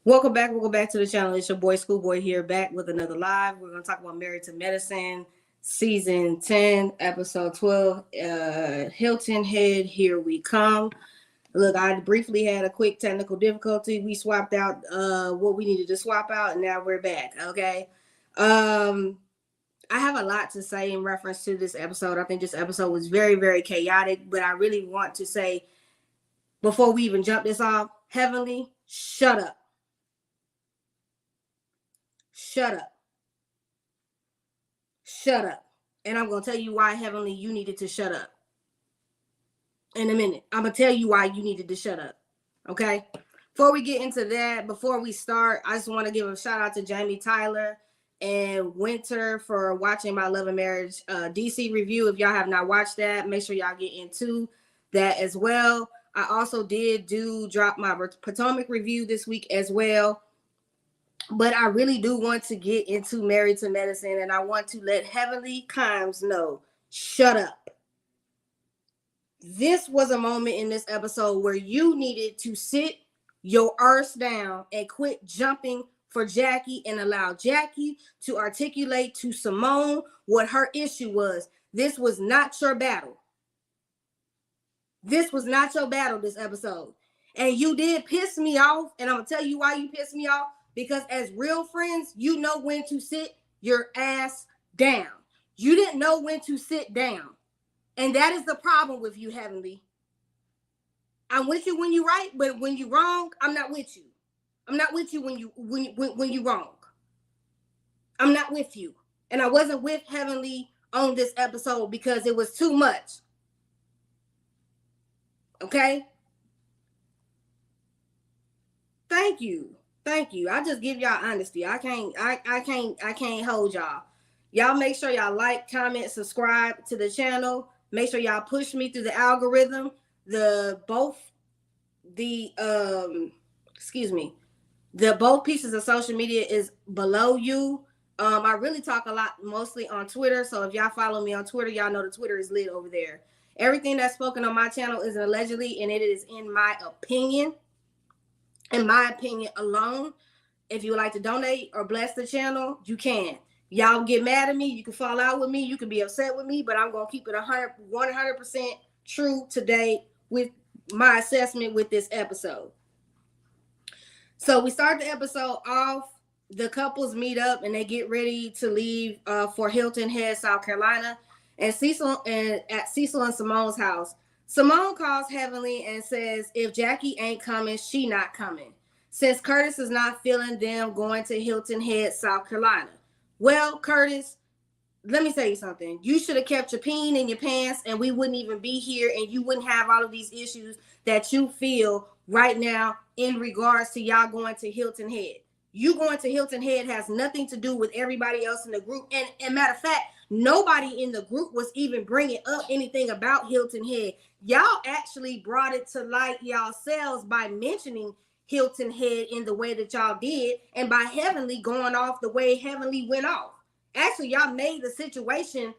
Welcome back to the channel. It's your boy Schoolboy here, back with another live. We're gonna talk about Married to Medicine, season 10, episode 12. Hilton Head, here we come. Look, I briefly had a quick technical difficulty. We swapped out what we needed to swap out, and now we're back. Okay. I have a lot to say in reference to this episode. I think this episode was very, very chaotic, but I really want to say before we even jump this off, Heavenly, shut up. Shut up. Shut up. And I'm going to tell you why, Heavenly, you needed to shut up. In a minute. I'm going to tell you why you needed to shut up. Okay? Before we get into that, before we start, I just want to give a shout out to Jamie Tyler and Winter for watching my Love and Marriage DC review. If y'all have not watched that, make sure y'all get into that as well. I also did drop my Potomac review this week as well. But I really do want to get into Married to Medicine, and I want to let Heavenly Kimes know, shut up. This was a moment in this episode where you needed to sit your arse down and quit jumping for Jackie and allow Jackie to articulate to Simone what her issue was. This was not your battle. This was not your battle this episode. And you did piss me off, and I'm going to tell you why you pissed me off. Because as real friends, you know when to sit your ass down. You didn't know when to sit down. And that is the problem with you, Heavenly. I'm with you when you're right, but when you're wrong, I'm not with you. I'm not with you when you're wrong. I'm not with you. And I wasn't with Heavenly on this episode because it was too much. Okay? Thank you. Thank you. I just give y'all honesty. I can't hold y'all. Y'all make sure y'all like, comment, subscribe to the channel. Make sure y'all push me through the algorithm. Both pieces of social media is below you. I really talk a lot, mostly on Twitter. So if y'all follow me on Twitter, y'all know the Twitter is lit over there. Everything that's spoken on my channel is allegedly, and it is in my opinion. In my opinion alone. If you would like to donate or bless the channel, you can. Y'all get mad at me. You can fall out with me. You can be upset with me, but I'm going to keep it 100% true today with my assessment with this episode. So we start the episode off. The couples meet up and they get ready to leave for Hilton Head, South Carolina, and at Cecil and Simone's house. Simone calls Heavenly and says if Jackie ain't coming, she not coming. Since Curtis is not feeling them going to Hilton Head, South Carolina. Well, Curtis, let me tell you something. You should have kept your peen in your pants and we wouldn't even be here and you wouldn't have all of these issues that you feel right now in regards to y'all going to Hilton Head. You going to Hilton Head has nothing to do with everybody else in the group. And matter of fact, nobody in the group was even bringing up anything about Hilton Head. Y'all actually brought it to light yourselves by mentioning Hilton Head in the way that y'all did and by Heavenly going off the way Heavenly went off. Actually, y'all made the situation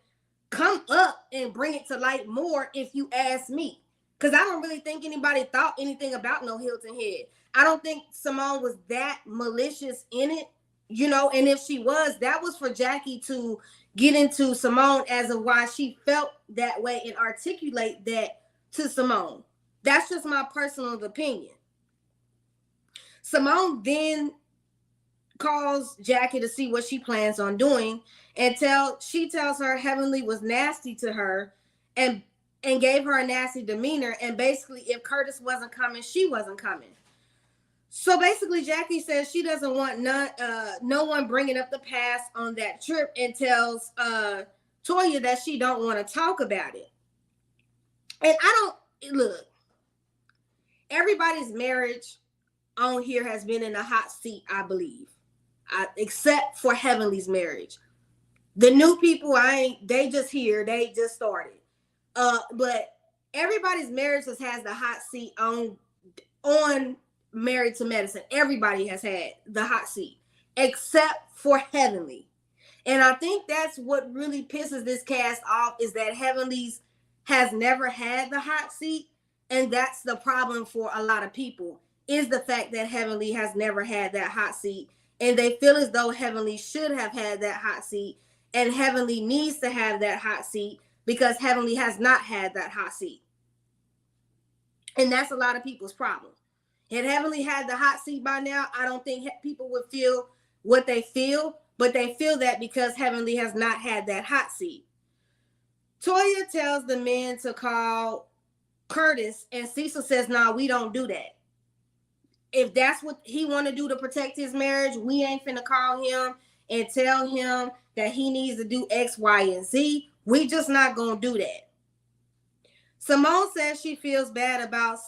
come up and bring it to light more if you ask me. Because I don't really think anybody thought anything about no Hilton Head. I don't think Simone was that malicious in it, and if she was, that was for Jackie to get into Simone as of why she felt that way and articulate that to Simone. That's just my personal opinion. Simone then calls Jackie to see what she plans on doing and she tells her Heavenly was nasty to her and gave her a nasty demeanor, and basically if Curtis wasn't coming, she wasn't coming. So basically Jackie says she doesn't want no one bringing up the past on that trip and tells Toya that she don't want to talk about it. And look, everybody's marriage on here has been in a hot seat, I believe, except for Heavenly's marriage. The new people, they just here, they just started. But everybody's marriage has the hot seat on Married to Medicine. Everybody has had the hot seat except for Heavenly. And I think that's what really pisses this cast off, is that Heavenly's has never had the hot seat. And that's the problem for a lot of people. is the fact that Heavenly has never had that hot seat. And they feel as though Heavenly should have had that hot seat. And Heavenly needs to have that hot seat because Heavenly has not had that hot seat. And that's a lot of people's problem. Had Heavenly had the hot seat by now, I don't think people would feel what they feel, but they feel that because Heavenly has not had that hot seat. Toya tells the men to call Curtis, and Cecil says, "Nah, we don't do that. If that's what he want to do to protect his marriage, we ain't finna call him and tell him that he needs to do X, Y, and Z. We just not gonna do that." Simone says she feels bad about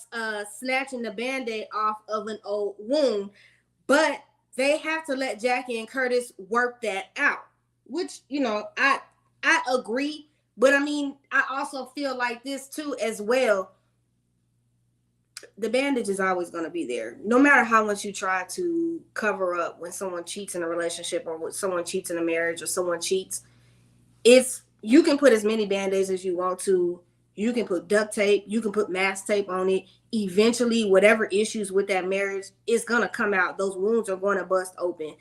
snatching the Band-Aid off of an old wound, but they have to let Jackie and Curtis work that out, which, I agree. But I mean, I also feel like this too as well. The bandage is always going to be there. No matter how much you try to cover up when someone cheats in a relationship or when someone cheats in a marriage or someone cheats, you can put as many band-aids as you want to. You can put duct tape. You can put mask tape on it. Eventually, whatever issues with that marriage is going to come out. Those wounds are going to bust open.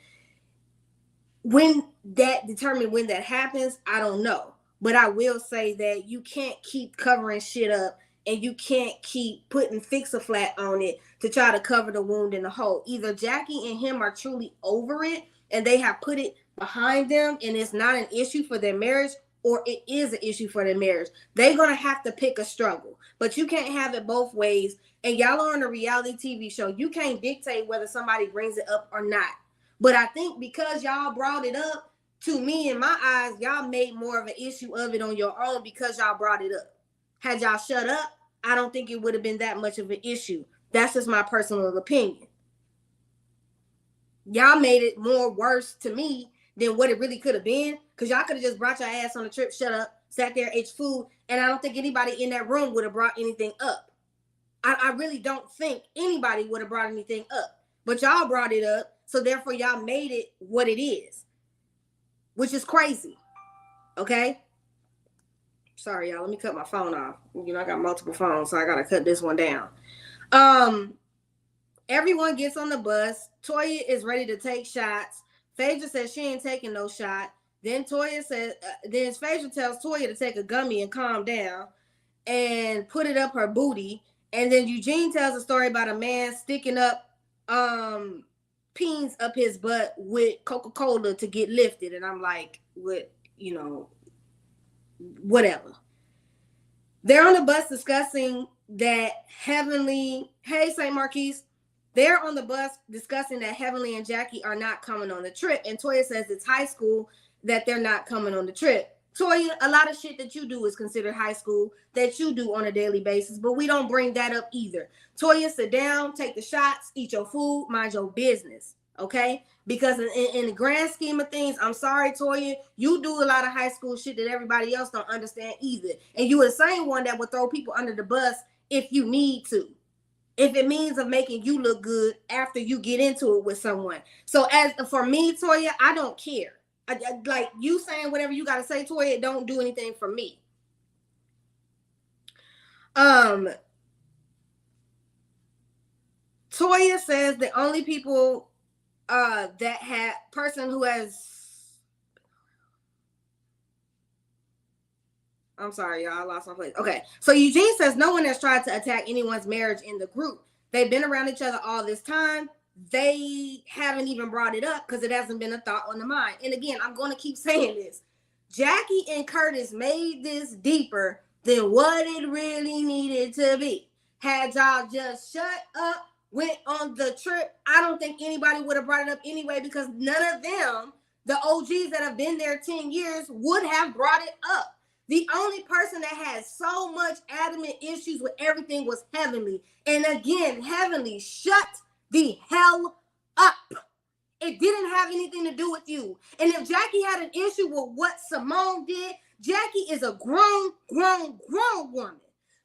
When that happens, I don't know. But I will say that you can't keep covering shit up and you can't keep putting Fix-A-Flat on it to try to cover the wound in the hole. Either Jackie and him are truly over it and they have put it behind them and it's not an issue for their marriage, or it is an issue for their marriage. They're going to have to pick a struggle. But you can't have it both ways. And y'all are on a reality TV show. You can't dictate whether somebody brings it up or not. But I think because y'all brought it up, to me, in my eyes, y'all made more of an issue of it on your own because y'all brought it up. Had y'all shut up, I don't think it would have been that much of an issue. That's just my personal opinion. Y'all made it more worse to me than what it really could have been, because y'all could have just brought your ass on the trip, shut up, sat there, ate food, and I don't think anybody in that room would have brought anything up. I really don't think anybody would have brought anything up. But y'all brought it up, so therefore y'all made it what it is, which is crazy. Okay? Sorry, y'all. Let me cut my phone off. I got multiple phones, so I got to cut this one down. Everyone gets on the bus. Toya is ready to take shots. Phaedra says she ain't taking no shot. Then Phaedra tells Toya to take a gummy and calm down and put it up her booty. And then Eugene tells a story about a man sticking up peens up his butt with Coca-Cola to get lifted. And I'm like, whatever. They're on the bus discussing that Heavenly, hey, St. Marquise, they're on the bus discussing that Heavenly and Jackie are not coming on the trip. And Toya says it's high school that they're not coming on the trip. Toya, a lot of shit that you do is considered high school that you do on a daily basis, but we don't bring that up either. Toya, sit down, take the shots, eat your food, mind your business, okay? Because in the grand scheme of things, I'm sorry, Toya, you do a lot of high school shit that everybody else don't understand either. And you are the same one that would throw people under the bus if you need to. If it means of making you look good after you get into it with someone. So as for me, Toya, I don't care. Like you saying whatever you got to say, Toya, it don't do anything for me. Toya says the only people that had person who has, I'm sorry, y'all, I lost my place. Okay, so Eugene says no one has tried to attack anyone's marriage in the group. They've been around each other all this time. They haven't even brought it up because it hasn't been a thought on the mind. And again, I'm going to keep saying this. Jackie and Curtis made this deeper than what it really needed to be. Had y'all just shut up, went on the trip, I don't think anybody would have brought it up anyway, because none of them, the OGs that have been there 10 years, would have brought it up. The only person that had so much adamant issues with everything was Heavenly. And again, Heavenly, shut the hell up. It didn't have anything to do with you. And if Jackie had an issue with what Simone did, Jackie is a grown woman.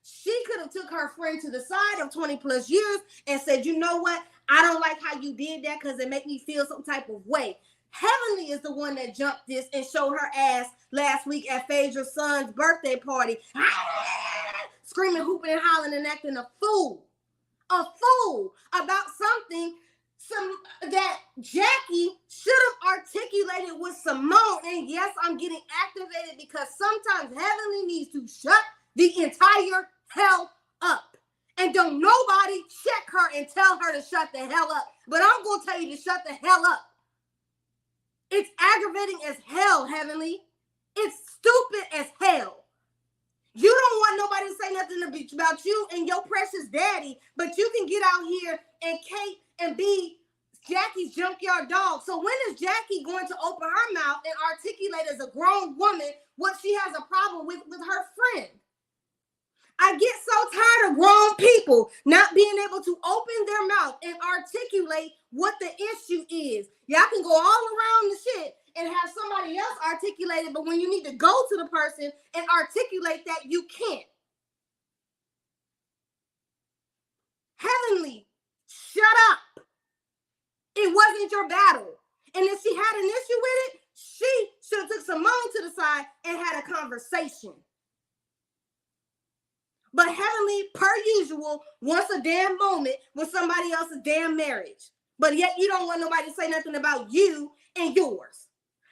She could have took her friend to the side of 20 plus years and said, you know what? I don't like how you did that because it made me feel some type of way. Heavenly is the one that jumped this and showed her ass last week at Phaedra's son's birthday party. Screaming, hooping, and hollering, and acting a fool. a fool about something that Jackie should have articulated with Simone. And yes, I'm getting activated because sometimes Heavenly needs to shut the entire hell up. And don't nobody check her and tell her to shut the hell up. But I'm going to tell you to shut the hell up. It's aggravating as hell, Heavenly. It's stupid as hell. You don't want nobody to say nothing about you and your precious daddy, but you can get out here and Kate and be Jackie's junkyard dog. So when is Jackie going to open her mouth and articulate as a grown woman what she has a problem with her friend? I get so tired of grown people not being able to open their mouth and articulate what the issue is. Y'all can go all around the shit and have somebody else articulate it, but when you need to go to the person and articulate that, you can't. Heavenly, shut up. It wasn't your battle. And if she had an issue with it, she should have took Simone to the side and had a conversation. But Heavenly, per usual, wants a damn moment with somebody else's damn marriage. But yet you don't want nobody to say nothing about you and yours.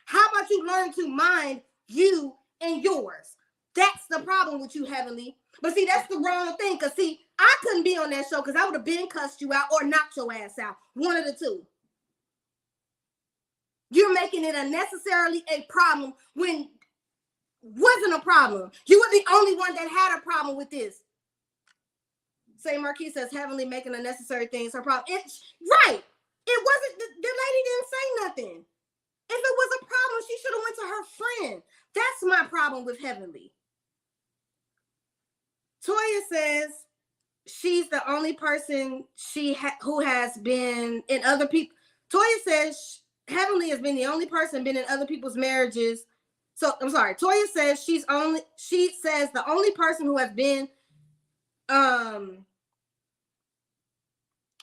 How about you learn to mind you and yours? That's the problem with you, Heavenly. But see, that's the wrong thing. Because see, I couldn't be on that show because I would have been cussed you out or knocked your ass out. One of the two. You're making it unnecessarily a problem when wasn't a problem. You were the only one that had a problem with this. Say Marquis says Heavenly making unnecessary things her problem. Right. It wasn't, the lady didn't say nothing. If it was a problem, she should have went to her friend. That's my problem with Heavenly. Toya says she's the only person who has been in other people. Toya says Heavenly has been the only person been in other people's marriages. So I'm sorry. Toya says she says the only person who has been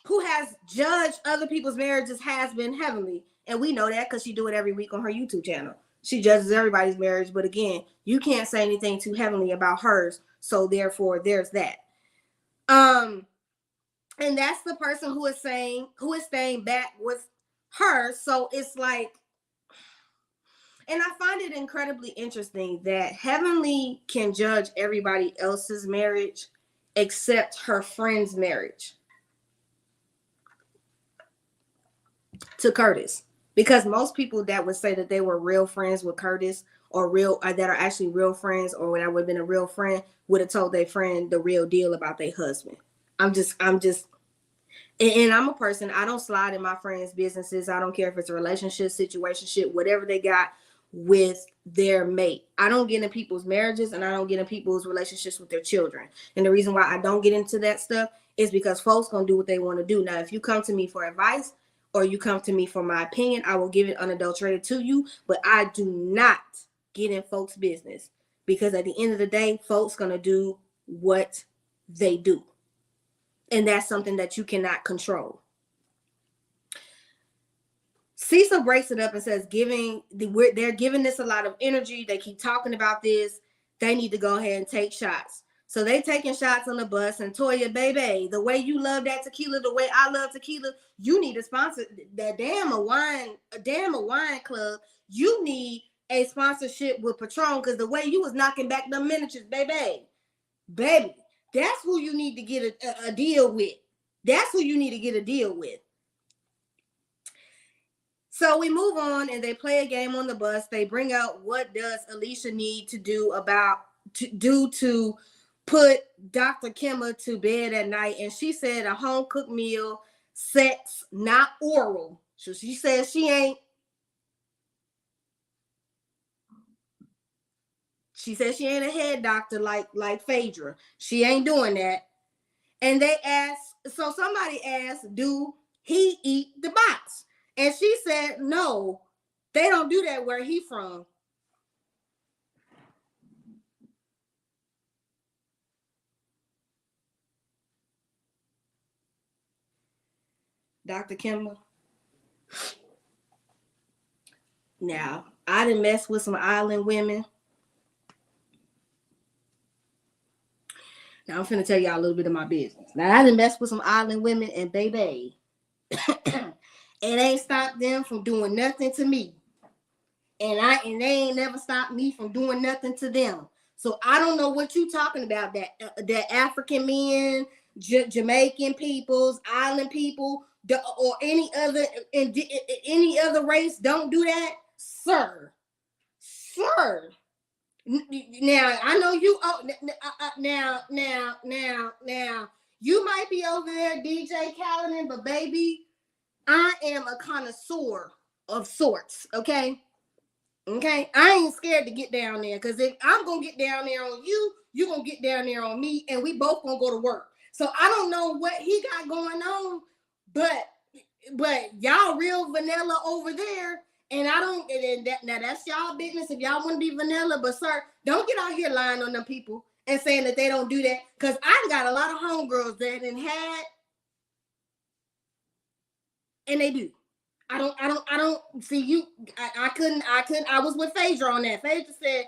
who has judged other people's marriages has been Heavenly. And we know that because she do it every week on her YouTube channel. She judges everybody's marriage. But again, you can't say anything too heavenly about hers. So therefore, there's that. And that's the person who is staying back with her. So it's like, and I find it incredibly interesting that Heavenly can judge everybody else's marriage except her friend's marriage to Curtis. Because most people that would say that they were real friends with Curtis or that are actually real friends or that would have been a real friend would have told their friend the real deal about their husband. I'm just, and I'm a person, I don't slide in my friends' businesses. I don't care if it's a relationship, situationship, whatever they got with their mate. I don't get in people's marriages and I don't get in people's relationships with their children. And the reason why I don't get into that stuff is because folks gonna do what they want to do. Now, if you come to me for advice or you come to me for my opinion, I will give it unadulterated to you, but I do not get in folks' business because at the end of the day, folks gonna do what they do. And that's something that you cannot control. Cecil breaks it up and says, they're giving this a lot of energy. They keep talking about this. They need to go ahead and take shots. So they taking shots on the bus. And Toya, baby, the way you love that tequila, the way I love tequila, you need to sponsor that damn a wine club. You need a sponsorship with Patron because the way you was knocking back the miniatures, baby, that's who you need to get a deal with. That's who you need to get a deal with. So we move on and they play a game on the bus. They bring out what does Alicia need to do to put Dr. Kimma to bed at night. And she said a home cooked meal, sex, not oral. So she says she ain't a head doctor like Phaedra. She ain't doing that. And somebody asked, do he eat the box? And she said, no, they don't do that where he from. Dr. Kimma. Now, I done messed with some island women. Now I'm finna tell y'all a little bit of my business. Now I done messed with some island women, and baby, it ain't stopped them from doing nothing to me. And they ain't never stopped me from doing nothing to them. So I don't know what you talking about. That African men, Jamaican peoples, island people, or any other race don't do that, sir. Sir. Now I know you. Oh, now you might be over there, DJ Khaled, but baby, I am a connoisseur of sorts. Okay. Okay, I ain't scared to get down there, because if I'm gonna get down there on you, you gonna get down there on me, and we both gonna go to work. So I don't know what he got going on, but y'all real vanilla over there, and I don't. And now that's y'all business if y'all want to be vanilla. But sir, don't get out here lying on them people and saying that they don't do that, because I got a lot of homegirls that had, and they do. I don't see you. I couldn't. I was with Phaedra on that. Phaedra said,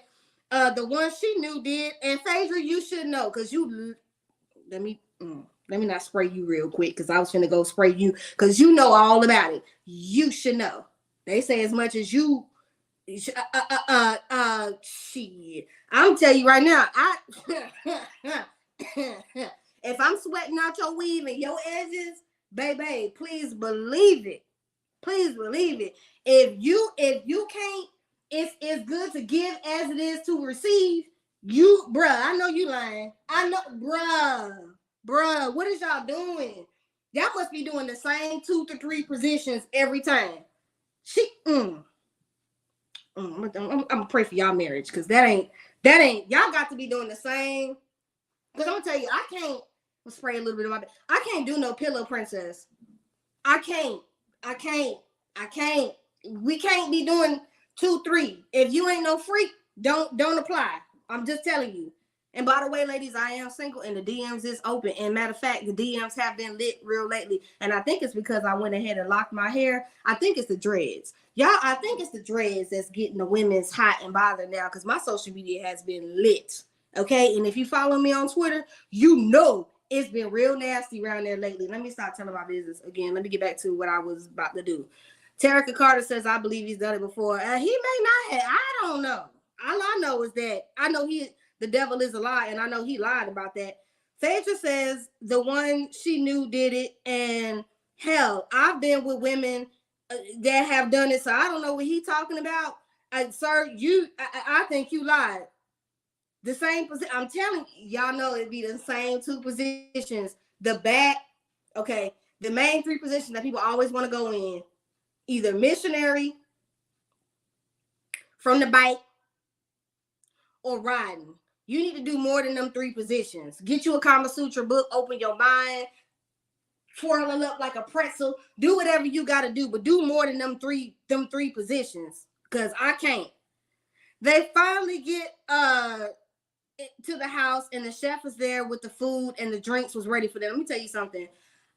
the one she knew did, and Phaedra, you should know, because you, let me not spray you real quick, because I was finna go spray you, because you know all about it. You should know. They say as much as you, shit. I'm telling you right now, if I'm sweating out your weave and your edges, baby, please believe it. Please believe it. If you can't, it's good to give as it is to receive. You, bruh, I know you lying. I know, bruh, what is y'all doing? Y'all must be doing the same 2 to 3 positions every time. I'm gonna pray for y'all marriage, because that ain't y'all got to be doing the same. Because I'm gonna tell you, I can't spray a little bit of my. I can't do no pillow princess. I can't. We can't be doing 2, 3. If you ain't no freak, don't apply. I'm just telling you. And by the way, ladies, I am single, and the DMs is open. And matter of fact, the DMs have been lit real lately. And I think it's because I went ahead and locked my hair. I think it's the dreads. Y'all, I think it's the dreads that's getting the women's hot and bothered now, because my social media has been lit. Okay? And if you follow me on Twitter, you know it's been real nasty around there lately. Let me stop telling my business again. Let me get back to what I was about to do. Terica Carter says, I believe he's done it before. He may not have. I don't know. All I know is that I know the devil is a lie, and I know he lied about that. Phaedra says the one she knew did it, and hell, I've been with women that have done it, so I don't know what he's talking about. Sir, I think you lied. The same position. I'm telling y'all, know it'd be the same 2 positions. The back, okay, the main 3 positions that people always want to go in. Either missionary, from the bike, or riding. You need to do more than them 3 positions. Get you a Kama Sutra book, open your mind, twirl it up like a pretzel. Do whatever you got to do, but do more than them three positions, because I can't. They finally get to the house, and the chef was there with the food, and the drinks was ready for them. Let me tell you something.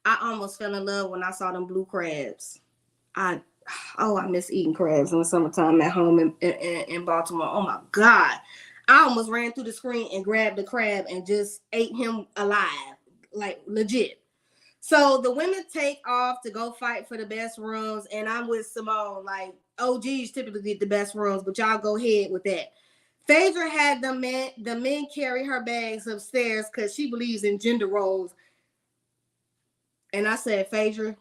I almost fell in love when I saw them blue crabs. I miss eating crabs in the summertime at home in Baltimore. Oh my God. I almost ran through the screen and grabbed the crab and just ate him alive, like legit. So the women take off to go fight for the best rooms, and I'm with Simone. Like, OGs typically get the best rooms, but y'all go ahead with that. Phaedra had the men carry her bags upstairs because she believes in gender roles. And I said, Phaedra,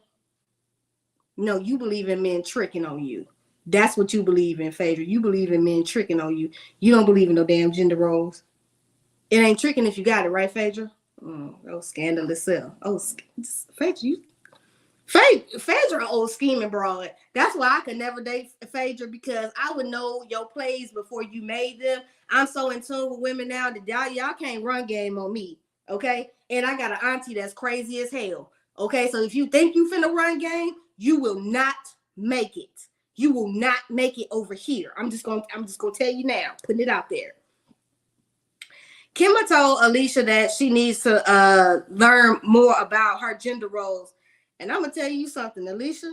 no, you believe in men tricking on you. That's what you believe in, Phaedra. You believe in men tricking on you. You don't believe in no damn gender roles. It ain't tricking if you got it, right, Phaedra? Oh, scandalous self. Oh, Phaedra, Phaedra, old scheming broad. That's why I could never date Phaedra, because I would know your plays before you made them. I'm so in tune with women now that y'all can't run game on me, okay? And I got an auntie that's crazy as hell, okay? So if you think you finna run game, you will not make it. You will not make it over here. I'm just gonna tell you now, putting it out there. Kimma told Alicia that she needs to learn more about her gender roles. And I'm going to tell you something, Alicia.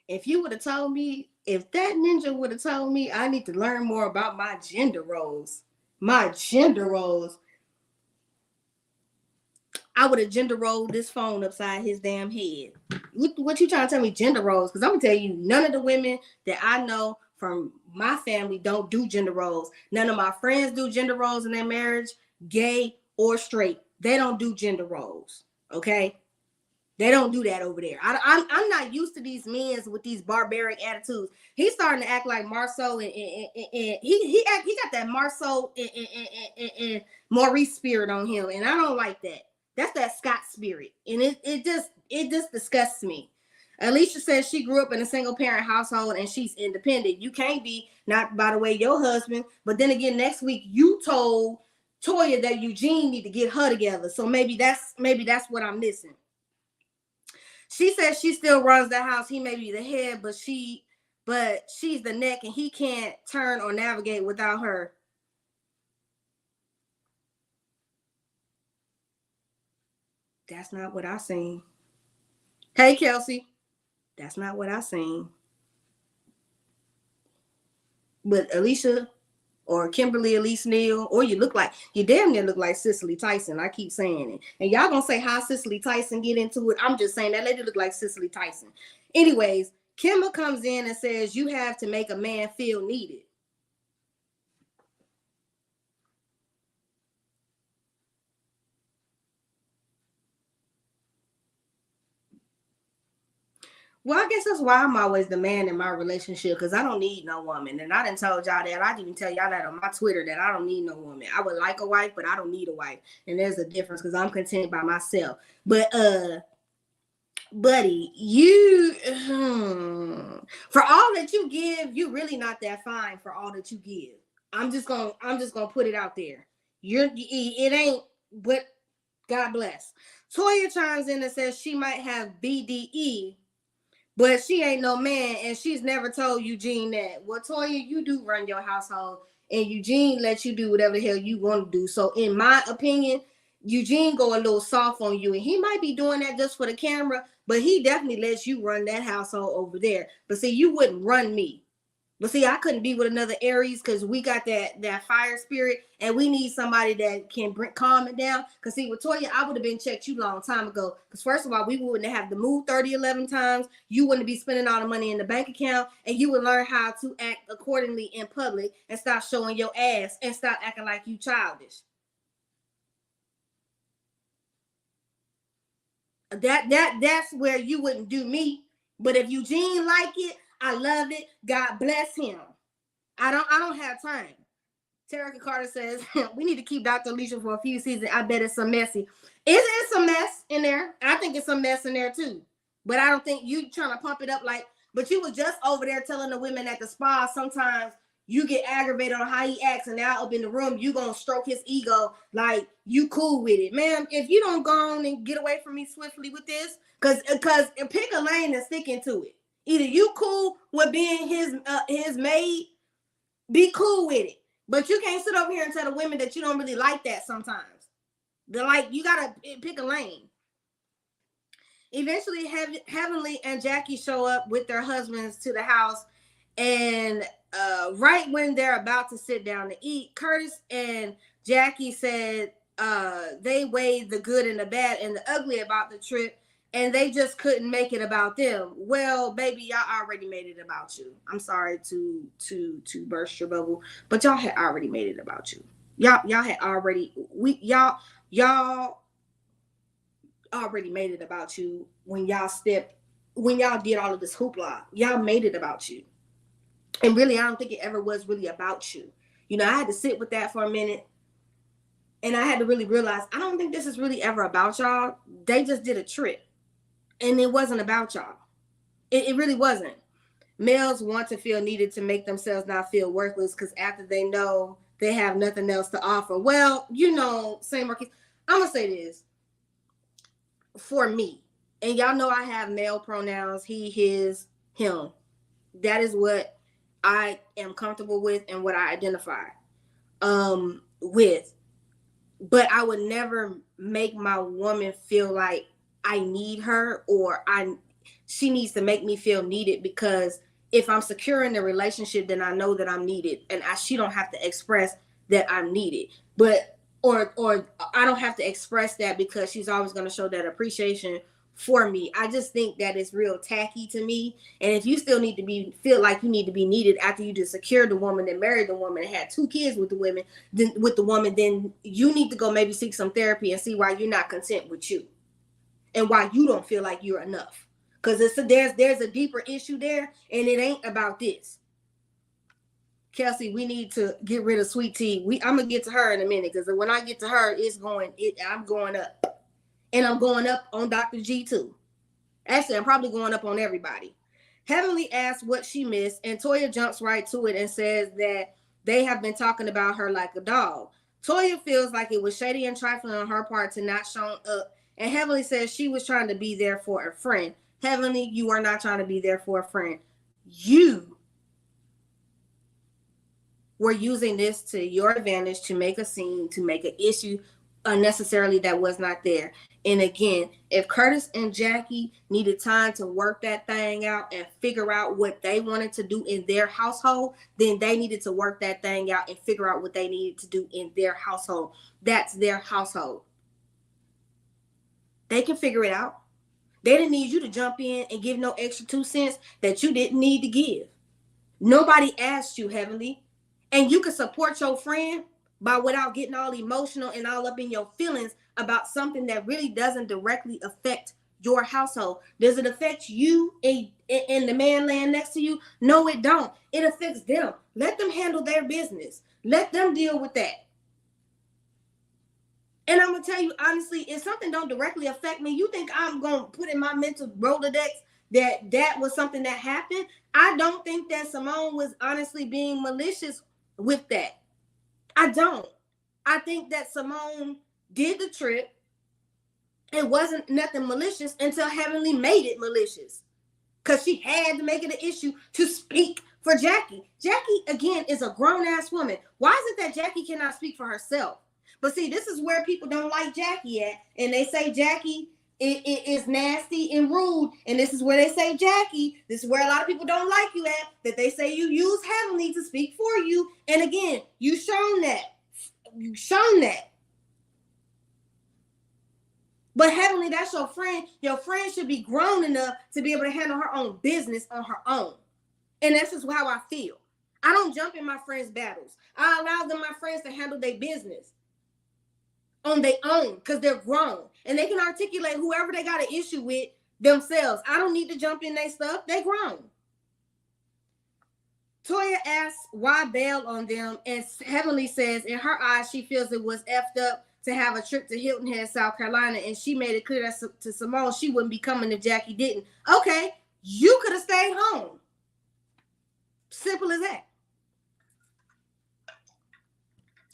If you would have told me, if that ninja would have told me I need to learn more about my gender roles, My gender roles. I would have gender rolled this phone upside his damn head. What you trying to tell me gender roles? Because I'm going to tell you, none of the women that I know from my family don't do gender roles. None of my friends do gender roles in their marriage, gay or straight. They don't do gender roles, okay? They don't do that over there. I'm not used to these men with these barbaric attitudes. He's starting to act like Marceau, and he got that Marceau and Maurice spirit on him, and I don't like that. That's that Scott spirit, and it just disgusts me. Alicia says she grew up in a single parent household and she's independent. You can't be, not by the way your husband, but then again next week you told Toya that Eugene need to get her together. So maybe that's what I'm missing. She says she still runs the house. He may be the head, but she's the neck, and he can't turn or navigate without her. That's not what I seen. Hey, Kelsey. That's not what I seen. But Alicia or Kimberly Elise Neal, or you damn near look like Cicely Tyson. I keep saying it. And y'all gonna say how Cicely Tyson get into it. I'm just saying that lady look like Cicely Tyson. Anyways, Kimber comes in and says you have to make a man feel needed. Well, I guess that's why I'm always the man in my relationship, because I don't need no woman. And I done told y'all that. I didn't tell y'all that on my Twitter, that I don't need no woman. I would like a wife, but I don't need a wife. And there's a difference, because I'm content by myself. But buddy, you for all that you give, you really not that fine for all that you give. I'm just gonna put it out there. It ain't, but God bless. Toya chimes in and says she might have BDE, but she ain't no man, and she's never told Eugene that. Well, Toya, you do run your household, and Eugene lets you do whatever the hell you want to do. So in my opinion, Eugene go a little soft on you, and he might be doing that just for the camera, but he definitely lets you run that household over there. But see, you wouldn't run me. But see, I couldn't be with another Aries because we got that fire spirit, and we need somebody that can calm it down. Because see, with Toya, I would have been checked you a long time ago. Because first of all, we wouldn't have to move 11 times. You wouldn't be spending all the money in the bank account, and you would learn how to act accordingly in public and stop showing your ass and stop acting like you childish. That's where you wouldn't do me. But if Eugene like it, I love it. God bless him. I don't have time. Terica Carter says we need to keep Dr. Alicia for a few seasons. I bet it's some messy. It's a mess in there. I think it's a mess in there too. But I don't think you trying to pump it up like. But you were just over there telling the women at the spa sometimes you get aggravated on how he acts, and now up in the room you gonna stroke his ego like you cool with it, ma'am. If you don't go on and get away from me swiftly with this, because pick a lane and stick into it. Either you cool with being his maid, be cool with it. But you can't sit over here and tell the women that you don't really like that sometimes. You gotta pick a lane. Eventually, Heavenly and Jackie show up with their husbands to the house, and right when they're about to sit down to eat, Curtis and Jackie said they weighed the good and the bad and the ugly about the trip, and they just couldn't make it about them. Well, baby, y'all already made it about you. I'm sorry to burst your bubble, but y'all had already made it about you. Y'all had already y'all already made it about you when y'all did all of this hoopla. Y'all made it about you. And really, I don't think it ever was really about you. You know, I had to sit with that for a minute, and I had to really realize, I don't think this is really ever about y'all. They just did a trip, and it wasn't about y'all. It really wasn't. Males want to feel needed to make themselves not feel worthless, because after they know they have nothing else to offer. Well, you know, same market. I'm going to say this. For me, and y'all know I have male pronouns, he, his, him. That is what I am comfortable with and what I identify with. But I would never make my woman feel like I need her, or she needs to make me feel needed, because if I'm secure in the relationship, then I know that I'm needed, and she don't have to express that I'm needed. But or I don't have to express that because she's always going to show that appreciation for me. I just think that it's real tacky to me. And if you still need to feel like you need to be needed after you just secured the woman and married the woman and had 2 kids with the woman, then you need to go maybe seek some therapy and see why you're not content with you and why you don't feel like you're enough. Because there's a deeper issue there, and it ain't about this. Kelsey, we need to get rid of Sweet Tea. I'm gonna get to her in a minute, because when I get to her, I'm going up. And I'm going up on Dr. G too. Actually, I'm probably going up on everybody. Heavenly asks what she missed, and Toya jumps right to it and says that they have been talking about her like a dog. Toya feels like it was shady and trifling on her part to not show up, and Heavenly says she was trying to be there for a friend. Heavenly, you are not trying to be there for a friend. You were using this to your advantage to make a scene, to make an issue unnecessarily that was not there. And again, if Curtis and Jackie needed time to work that thing out and figure out what they wanted to do in their household, then they needed to work that thing out and figure out what they needed to do in their household. That's their household. They can figure it out. They didn't need you to jump in and give no extra 2 cents that you didn't need to give. Nobody asked you, Heavenly. And you can support your friend without getting all emotional and all up in your feelings about something that really doesn't directly affect your household. Does it affect you and the man laying next to you? No, it don't. It affects them. Let them handle their business. Let them deal with that. And I'm going to tell you, honestly, if something don't directly affect me, you think I'm going to put in my mental Rolodex that was something that happened? I don't think that Simone was honestly being malicious with that. I don't. I think that Simone did the trip. It wasn't nothing malicious until Heavenly made it malicious. Because she had to make it an issue to speak for Jackie. Jackie, again, is a grown-ass woman. Why is it that Jackie cannot speak for herself? But see, this is where people don't like Jackie at. And they say Jackie is nasty and rude. And this is where they say Jackie. This is where a lot of people don't like you at. That they say you use Heavenly to speak for you. And again, you've shown that. You've shown that. But Heavenly, that's your friend. Your friend should be grown enough to be able to handle her own business on her own. And that's just how I feel. I don't jump in my friends' battles. I allow my friends to handle their business on their own because they're grown. And they can articulate whoever they got an issue with themselves. I don't need to jump in their stuff. They grown. Toya asks why bail on them, and Heavenly says in her eyes she feels it was effed up to have a trip to Hilton Head, South Carolina, and she made it clear that to Simone she wouldn't be coming if Jackie didn't. Okay, you could have stayed home. Simple as that.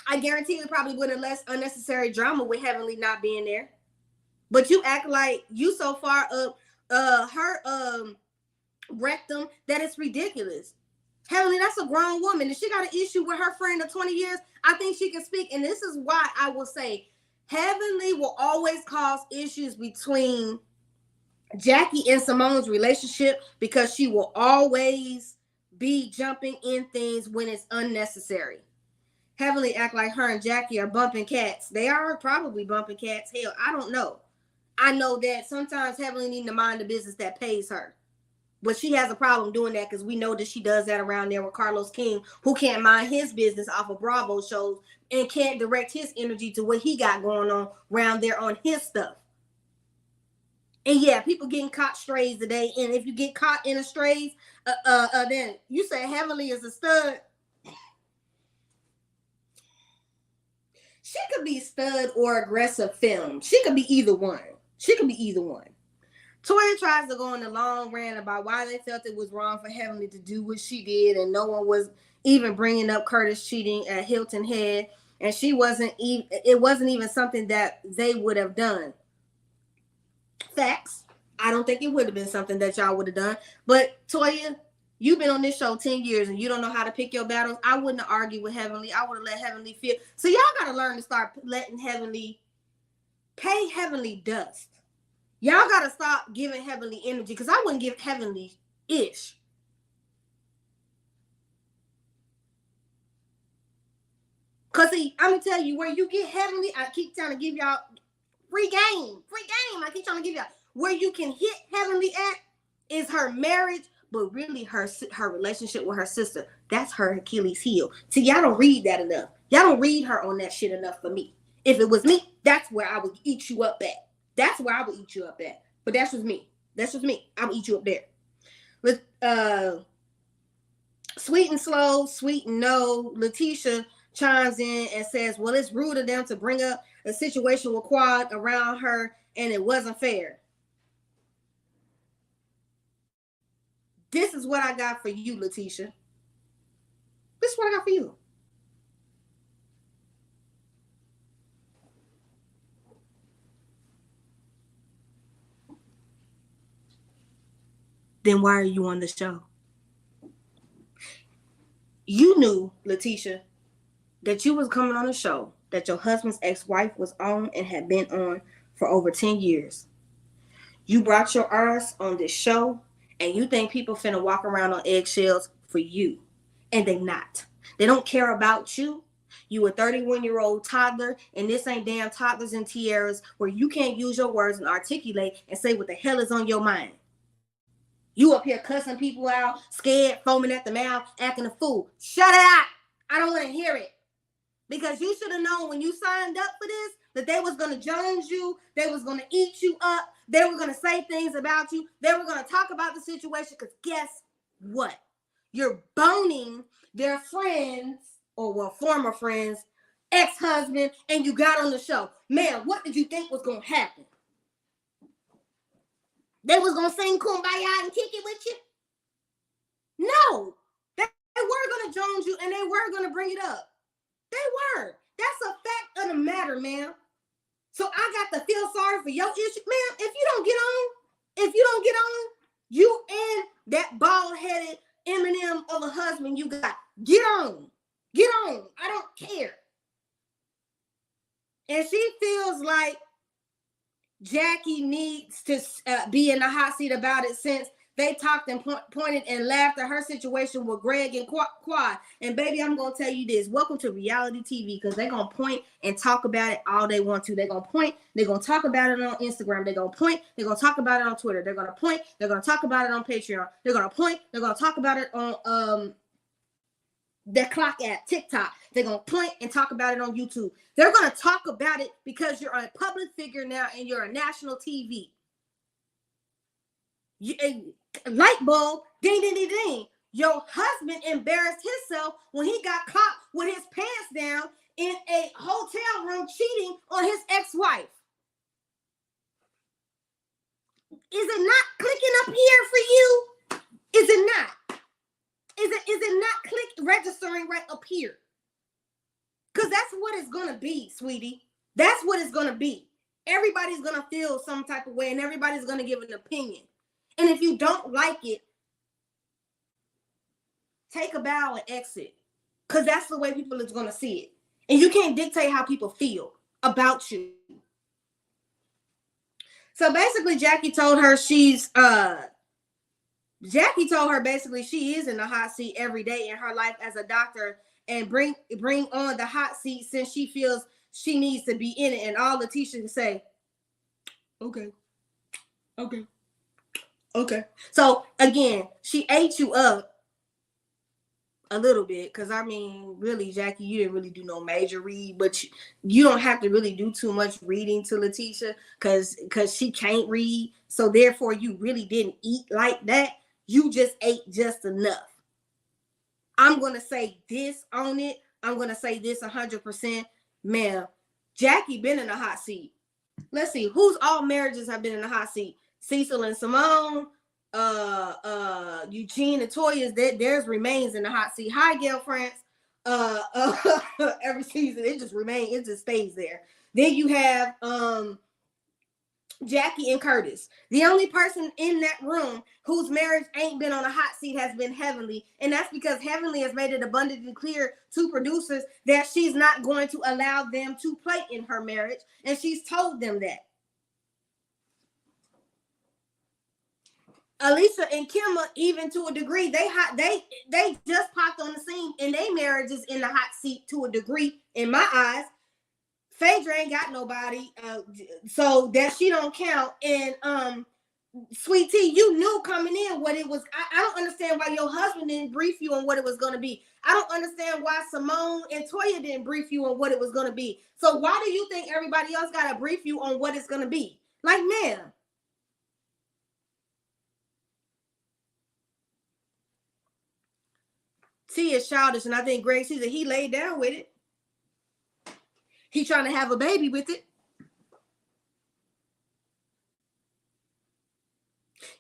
I guarantee we probably would have less unnecessary drama with Heavenly not being there. But you act like you so far up her rectum that it's ridiculous. Heavenly, that's a grown woman. If she got an issue with her friend of 20 years, I think she can speak. And this is why I will say Heavenly will always cause issues between Jackie and Simone's relationship because she will always be jumping in things when it's unnecessary. Heavenly act like her and Jackie are bumping cats. They are probably bumping cats. Hell, I don't know. I know that sometimes Heavenly needs to mind the business that pays her. But she has a problem doing that because we know that she does that around there with Carlos King, who can't mind his business off of Bravo shows and can't direct his energy to what he got going on around there on his stuff. And yeah, people getting caught strays today. And if you get caught in a strays, then you say Heavenly is a stud. She could be stud or aggressive film. She could be either one. Toya tries to go on a long rant about why they felt it was wrong for Heavenly to do what she did, and no one was even bringing up Curtis cheating at Hilton Head, and it wasn't even something that they would have done. Facts. I don't think it would have been something that y'all would have done. But Toya, you've been on this show 10 years and you don't know how to pick your battles. I wouldn't have argued with Heavenly. I would have let Heavenly feel. So y'all got to learn to start letting Heavenly pay Heavenly dust. Y'all got to stop giving Heavenly energy because I wouldn't give Heavenly ish. Cause see, I'm gonna tell you where you get heavenly. I keep trying to give y'all free game. I keep trying to give y'all where you can hit heavenly at is her marriage, but really her relationship with her sister. That's her Achilles heel. See, y'all don't read that enough. Y'all don't read her on that shit enough for me. If it was me, that's where I would eat you up at. That's where I would eat you up at. But that's just me. That's just me. I would eat you up there. With Sweet and Slow, Sweet and No, Letitia chimes in and says, well, it's rude of them to bring up a situation with Quad around her and it wasn't fair. This is what I got for you, Letitia. This is what I got for you. Then why are you on the show? You knew, Letitia, that you was coming on a show that your husband's ex-wife was on and had been on for over 10 years. You brought your ass on this show and you think people finna walk around on eggshells for you. And they not. They don't care about you. You a 31-year-old toddler, and this ain't damn toddlers and tiaras where you can't use your words and articulate and say what the hell is on your mind. You up here cussing people out, scared, foaming at the mouth, acting a fool. Shut up. I don't want to hear it. Because you should have known when you signed up for this that they was going to Jones you, they was going to eat you up, they were going to say things about you, they were going to talk about the situation, because guess what? You're boning their friends, or well, former friends, ex-husband, and you got on the show. Man, what did you think was going to happen? They was going to sing Kumbaya and kick it with you? No. They were going to Jones you, and they were going to bring it up. They were. That's a fact of the matter, man. So I got to feel sorry for your issue. Man, if you don't get on, you and that bald-headed Eminem of a husband you got, get on. Get on. I don't care. And she feels like Jackie needs to be in the hot seat about it since they talked and pointed and laughed at her situation with Greg and Quad. And baby, I'm going to tell you this. Welcome to reality TV, because they're going to point and talk about it all they want to. They're going to point. They're going to talk about it on Instagram. They're going to point. They're going to talk about it on Twitter. They're going to point. They're going to talk about it on Patreon. They're going to point. They're going to talk about it on their clock app, TikTok. They're going to point and talk about it on YouTube. They're going to talk about it because you're a public figure now and you're a national TV. Light bulb, ding, ding, ding, ding. Your husband embarrassed himself when he got caught with his pants down in a hotel room cheating on his ex-wife. Is it not clicking up here for you? Is it not? Is it not registering right up here? Because that's what it's going to be, sweetie. That's what it's going to be. Everybody's going to feel some type of way and everybody's going to give an opinion. And if you don't like it, take a bow and exit. Because that's the way people is going to see it. And you can't dictate how people feel about you. So basically, Jackie told her basically she is in the hot seat every day in her life as a doctor and bring on the hot seat since she feels she needs to be in it. And all Letitia can say, okay. So again, she ate you up a little bit, because I mean, really, Jackie, you didn't really do no major read, but you don't have to really do too much reading to Letitia because she can't read. So therefore, you really didn't eat like that. You just ate just enough. I'm gonna say this on it. I'm gonna say this 100%, ma'am. Jackie been in a hot seat. Let's see who's all marriages have been in the hot seat. Cecil and Simone, Eugene and Toya's, theirs remains in the hot seat. Hi, Gail France. Every season it just stays there. Then you have Jackie and Curtis. The only person in that room whose marriage ain't been on a hot seat has been Heavenly, and that's because Heavenly has made it abundantly clear to producers that she's not going to allow them to play in her marriage, and she's told them that. Alicia and Kimma, even to a degree, they just popped on the scene, and their marriage is in the hot seat to a degree in my eyes. Phaedra ain't got nobody, so that she don't count. And Sweet Tea, you knew coming in what it was. I don't understand why your husband didn't brief you on what it was going to be. I don't understand why Simone and Toya didn't brief you on what it was going to be. So why do you think everybody else got to brief you on what it's going to be? Like, man. T is childish, and I think Greg sees that he laid down with it. He trying to have a baby with it.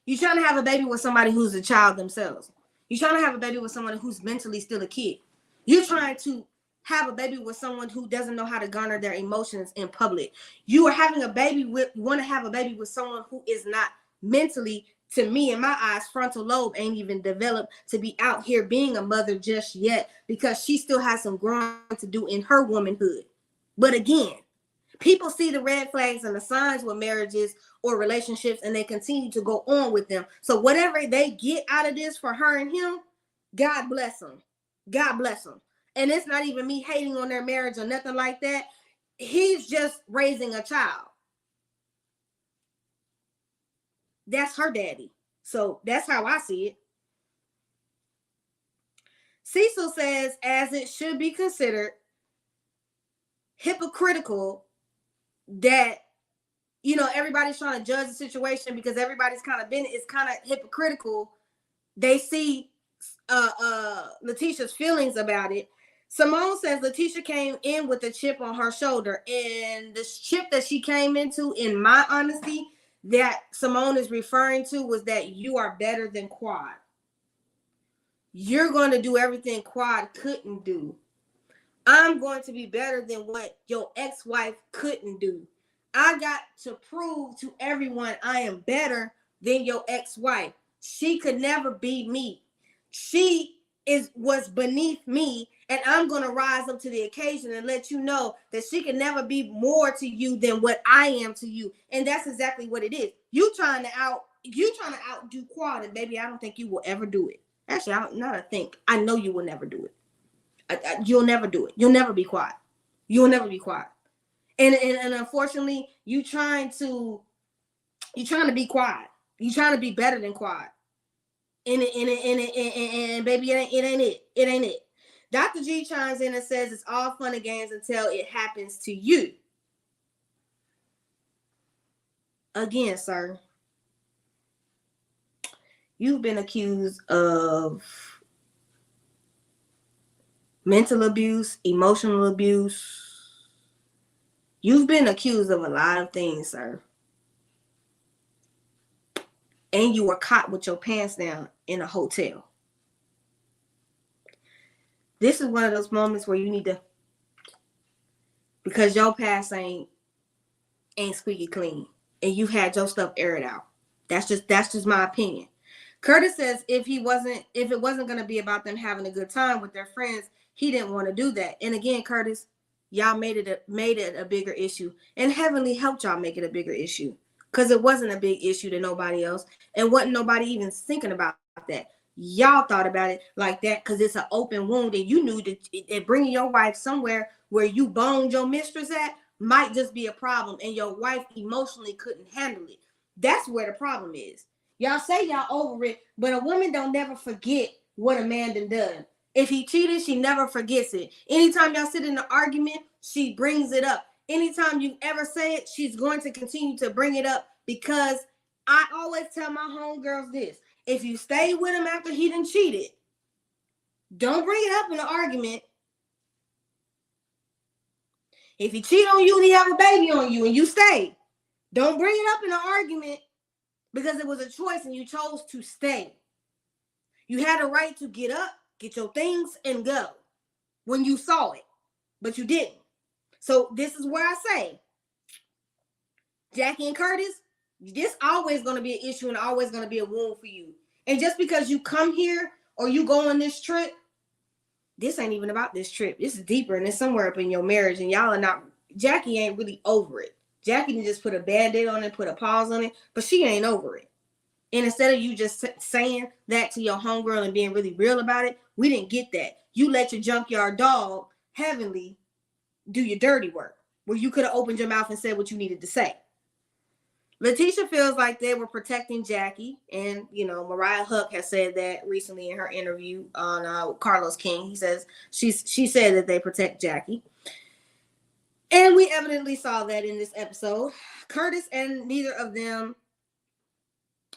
You trying to have a baby with somebody who's a child themselves. You trying to have a baby with someone who's mentally still a kid. You're trying to have a baby with someone who doesn't know how to garner their emotions in public. You are having a baby with, want to have a baby with someone who is not mentally, to me, in my eyes, frontal lobe ain't even developed to be out here being a mother just yet, because she still has some growing to do in her womanhood. But again, people see the red flags and the signs with marriages or relationships, and they continue to go on with them. So whatever they get out of this for her and him, God bless them. God bless them. And it's not even me hating on their marriage or nothing like that. He's just raising a child. That's her daddy. So that's how I see it. Cecil says, as it should be considered hypocritical that, you know, everybody's trying to judge the situation because everybody's kind of been, it's kind of hypocritical. They see Letitia's feelings about it. Simone says Letitia came in with a chip on her shoulder, and the chip that she came into, in my honesty, that Simone is referring to was that you are better than Quad. You're going to do everything Quad couldn't do. I'm going to be better than what your ex-wife couldn't do. I got to prove to everyone I am better than your ex-wife. She could never be me. She was beneath me, and I'm going to rise up to the occasion and let you know that she can never be more to you than what I am to you. And that's exactly what it is. You trying to outdo Quad, and baby, I don't think you will ever do it. Actually, I know you will never do it. You'll never do it. You'll never be quiet. You'll never be quiet. And unfortunately, you trying to be quiet. You trying to be better than quiet. And baby, it ain't it. It ain't it. Dr. G chimes in and says it's all fun and games until it happens to you. Again, sir, you've been accused of mental abuse, emotional abuse. You've been accused of a lot of things, sir. And you were caught with your pants down in a hotel. This is one of those moments where you need to, because your past ain't squeaky clean, and you've had your stuff aired out. That's just my opinion. Curtis says if it wasn't going to be about them having a good time with their friends, he didn't want to do that. And again, Curtis, y'all made it a bigger issue, and Heavenly helped y'all make it a bigger issue, because it wasn't a big issue to nobody else, and wasn't nobody even thinking about that. Y'all thought about it like that because it's an open wound, and you knew that bringing your wife somewhere where you boned your mistress at might just be a problem, and your wife emotionally couldn't handle it. That's where the problem is. Y'all say y'all over it, but a woman don't never forget what a man done. If he cheated, she never forgets it. Anytime y'all sit in an argument, she brings it up. Anytime you ever say it, she's going to continue to bring it up, because I always tell my homegirls this. If you stay with him after he done cheated, don't bring it up in an argument. If he cheat on you and he have a baby on you and you stay, don't bring it up in an argument, because it was a choice and you chose to stay. You had a right to get up, get your things, and go when you saw it, but you didn't. So this is where I say, Jackie and Curtis, this always going to be an issue and always going to be a wound for you. And just because you come here or you go on this trip, this ain't even about this trip. This is deeper, and it's somewhere up in your marriage, and y'all are not, Jackie ain't really over it. Jackie can just put a Band-Aid on it, put a pause on it, but she ain't over it. And instead of you just saying that to your homegirl and being really real about it, we didn't get that. You let your junkyard dog, Heavenly, do your dirty work, where you could have opened your mouth and said what you needed to say. Letitia feels like they were protecting Jackie, and Mariah Huck has said that recently in her interview on Carlos King. He says she said that they protect Jackie, and we evidently saw that in this episode. Curtis and neither of them,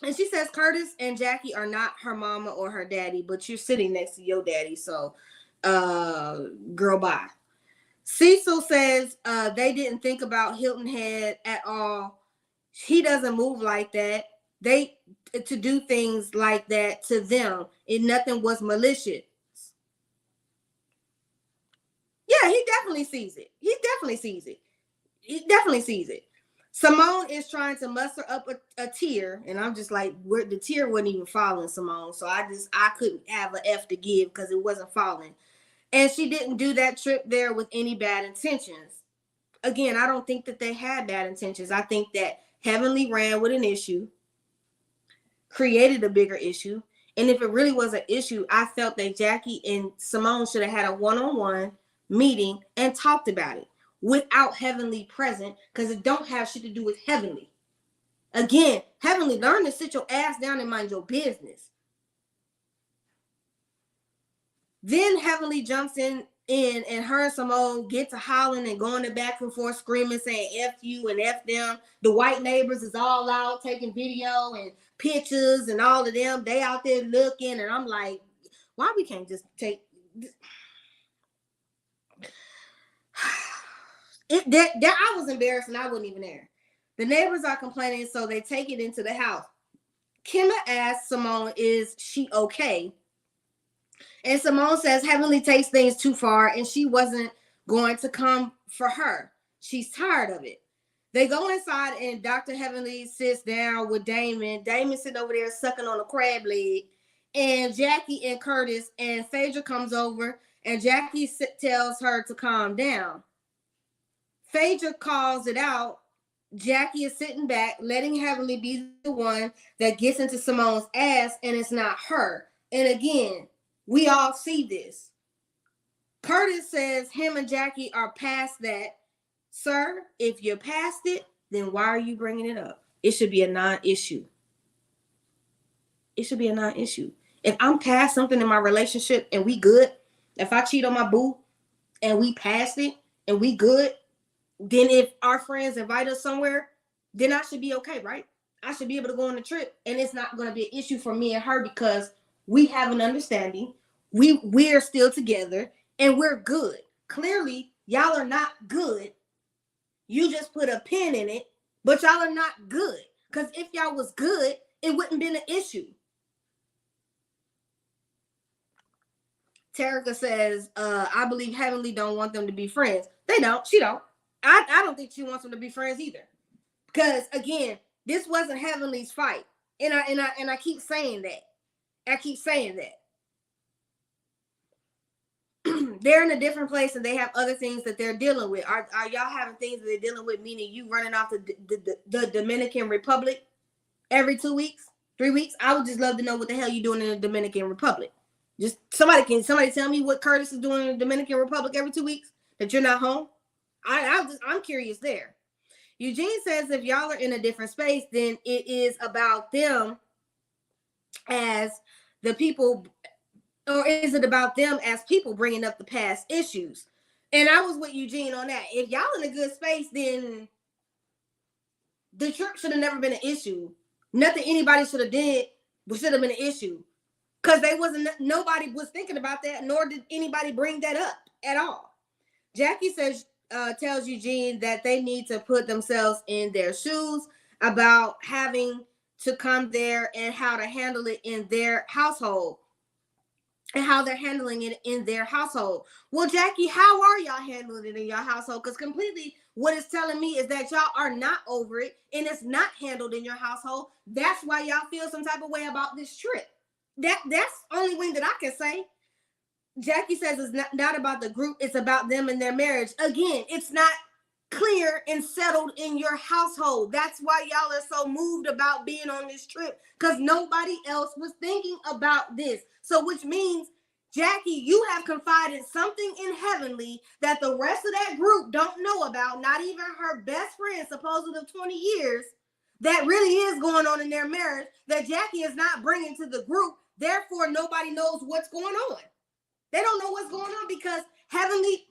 and she says Curtis and Jackie are not her mama or her daddy, but you're sitting next to your daddy, so girl, bye. Cecil says they didn't think about Hilton Head at all. He doesn't move like that. They to do things like that to them, and nothing was malicious. Yeah, he definitely sees it. He definitely sees it. Simone is trying to muster up a tear, and I'm just like, the tear wasn't even falling, Simone. So I couldn't have an F to give because it wasn't falling. And she didn't do that trip there with any bad intentions. Again, I don't think that they had bad intentions. I think that Heavenly ran with an issue, created a bigger issue. And if it really was an issue, I felt that Jackie and Simone should have had a one-on-one meeting and talked about it without Heavenly present, because it don't have shit to do with Heavenly. Again, Heavenly, learn to sit your ass down and mind your business. Then Heavenly jumps in and her and Simone get to hollering and going back and forth, screaming, saying F you and F them. The white neighbors is all out taking video and pictures, and all of them, they out there looking, and I'm like, why we can't just take it? That I was embarrassed and I wasn't even there. The neighbors are complaining, so they take it into the house. Kimma asks Simone, is she okay? And Simone says Heavenly takes things too far and she wasn't going to come for her. She's tired of it. They go inside and Dr. Heavenly sits down with Damon. Damon sitting over there sucking on a crab leg. And Jackie and Curtis and Phaedra comes over and Jackie tells her to calm down. Phaedra calls it out. Jackie is sitting back, letting Heavenly be the one that gets into Simone's ass, and it's not her. And again, we all see this. Curtis says him and Jackie are past that. Sir, if you're past it, then why are you bringing it up? It should be a non-issue. It should be a non-issue. If I'm past something in my relationship and we good, if I cheat on my boo and we past it and we good, then if our friends invite us somewhere, then I should be okay, right? I should be able to go on the trip and it's not going to be an issue for me and her because we have an understanding. We're still together and we're good. Clearly, y'all are not good. You just put a pin in it, but y'all are not good. Because if y'all was good, it wouldn't been an issue. Terica says, I believe Heavenly don't want them to be friends. They don't. She don't. I don't think she wants them to be friends either. Because again, this wasn't Heavenly's fight. And I keep saying that. I keep saying that. They're in a different place and they have other things that they're dealing with. Are y'all having things that they're dealing with, meaning you running off the Dominican Republic every 2 weeks, 3 weeks? I would just love to know what the hell you're doing in the Dominican Republic. Just somebody tell me what Curtis is doing in the Dominican Republic every 2 weeks that you're not home? I'm curious there. Eugene says if y'all are in a different space, then it is about them as the people. Or is it about them as people bringing up the past issues? And I was with Eugene on that. If y'all in a good space, then the trip should have never been an issue. Nothing anybody should have did should have been an issue. Because nobody was thinking about that, nor did anybody bring that up at all. Jackie tells Eugene that they need to put themselves in their shoes about having to come there and how to handle it in their household. And how they're handling it in their household. Well, Jackie, how are y'all handling it in your household? Because completely what it's telling me is that y'all are not over it and it's not handled in your household. That's why y'all feel some type of way about this trip. That's the only thing that I can say. Jackie says it's not about the group. It's about them and their marriage. Again, it's not clear and settled in your household. That's why y'all are so moved about being on this trip, because nobody else was thinking about this. So which means, Jackie, you have confided something in Heavenly that the rest of that group don't know about, not even her best friend, supposedly of 20 years, that really is going on in their marriage, that Jackie is not bringing to the group. Therefore, nobody knows what's going on. They don't know what's going on because Heavenly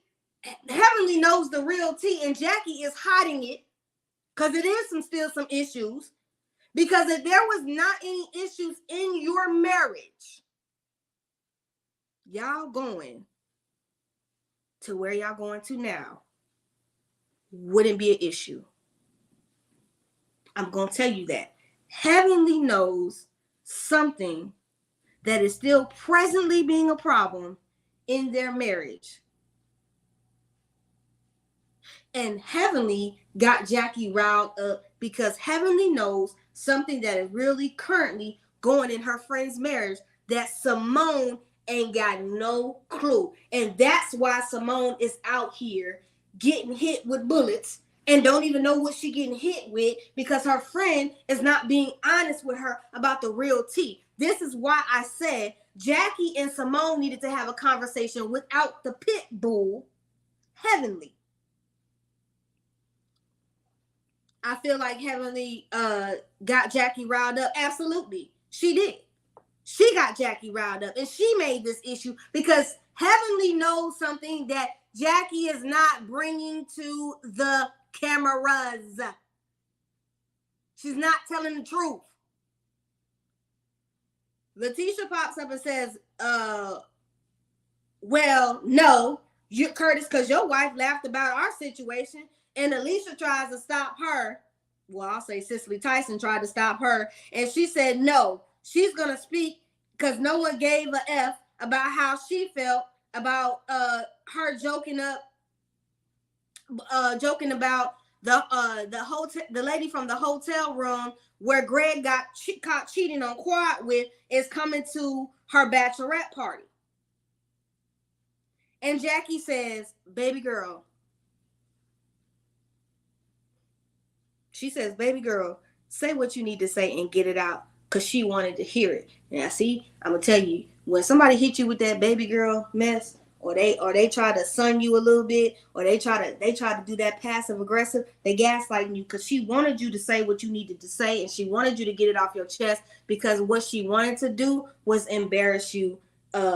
knows the real tea, and Jackie is hiding it because it is still some issues. Because if there was not any issues in your marriage, y'all going to where y'all going to now wouldn't be an issue. I'm going to tell you that. Heavenly knows something that is still presently being a problem in their marriage. And Heavenly got Jackie riled up because Heavenly knows something that is really currently going in her friend's marriage that Simone ain't got no clue. And that's why Simone is out here getting hit with bullets and don't even know what she's getting hit with, because her friend is not being honest with her about the real tea. This is why I said Jackie and Simone needed to have a conversation without the pit bull, Heavenly. I feel like Heavenly got Jackie riled up. Absolutely. She did. She got Jackie riled up, and she made this issue because Heavenly knows something that Jackie is not bringing to the cameras. She's not telling the truth. Letitia pops up and says, well, no, you, Curtis, because your wife laughed about our situation. And Alicia tries to stop her. Well, I'll say Cicely Tyson tried to stop her. And she said, no, she's going to speak because no one gave a F about how she felt about her joking about the hotel, the lady from the hotel room where Greg got caught cheating on Quad with is coming to her bachelorette party. And Jackie says, baby girl, she says, baby girl, say what you need to say and get it out, because she wanted to hear it. Now, see, I'm going to tell you, when somebody hit you with that baby girl mess, or they try to sun you a little bit, or they try to do that passive aggressive, they gaslighting you, because she wanted you to say what you needed to say, and she wanted you to get it off your chest, because what she wanted to do was embarrass you,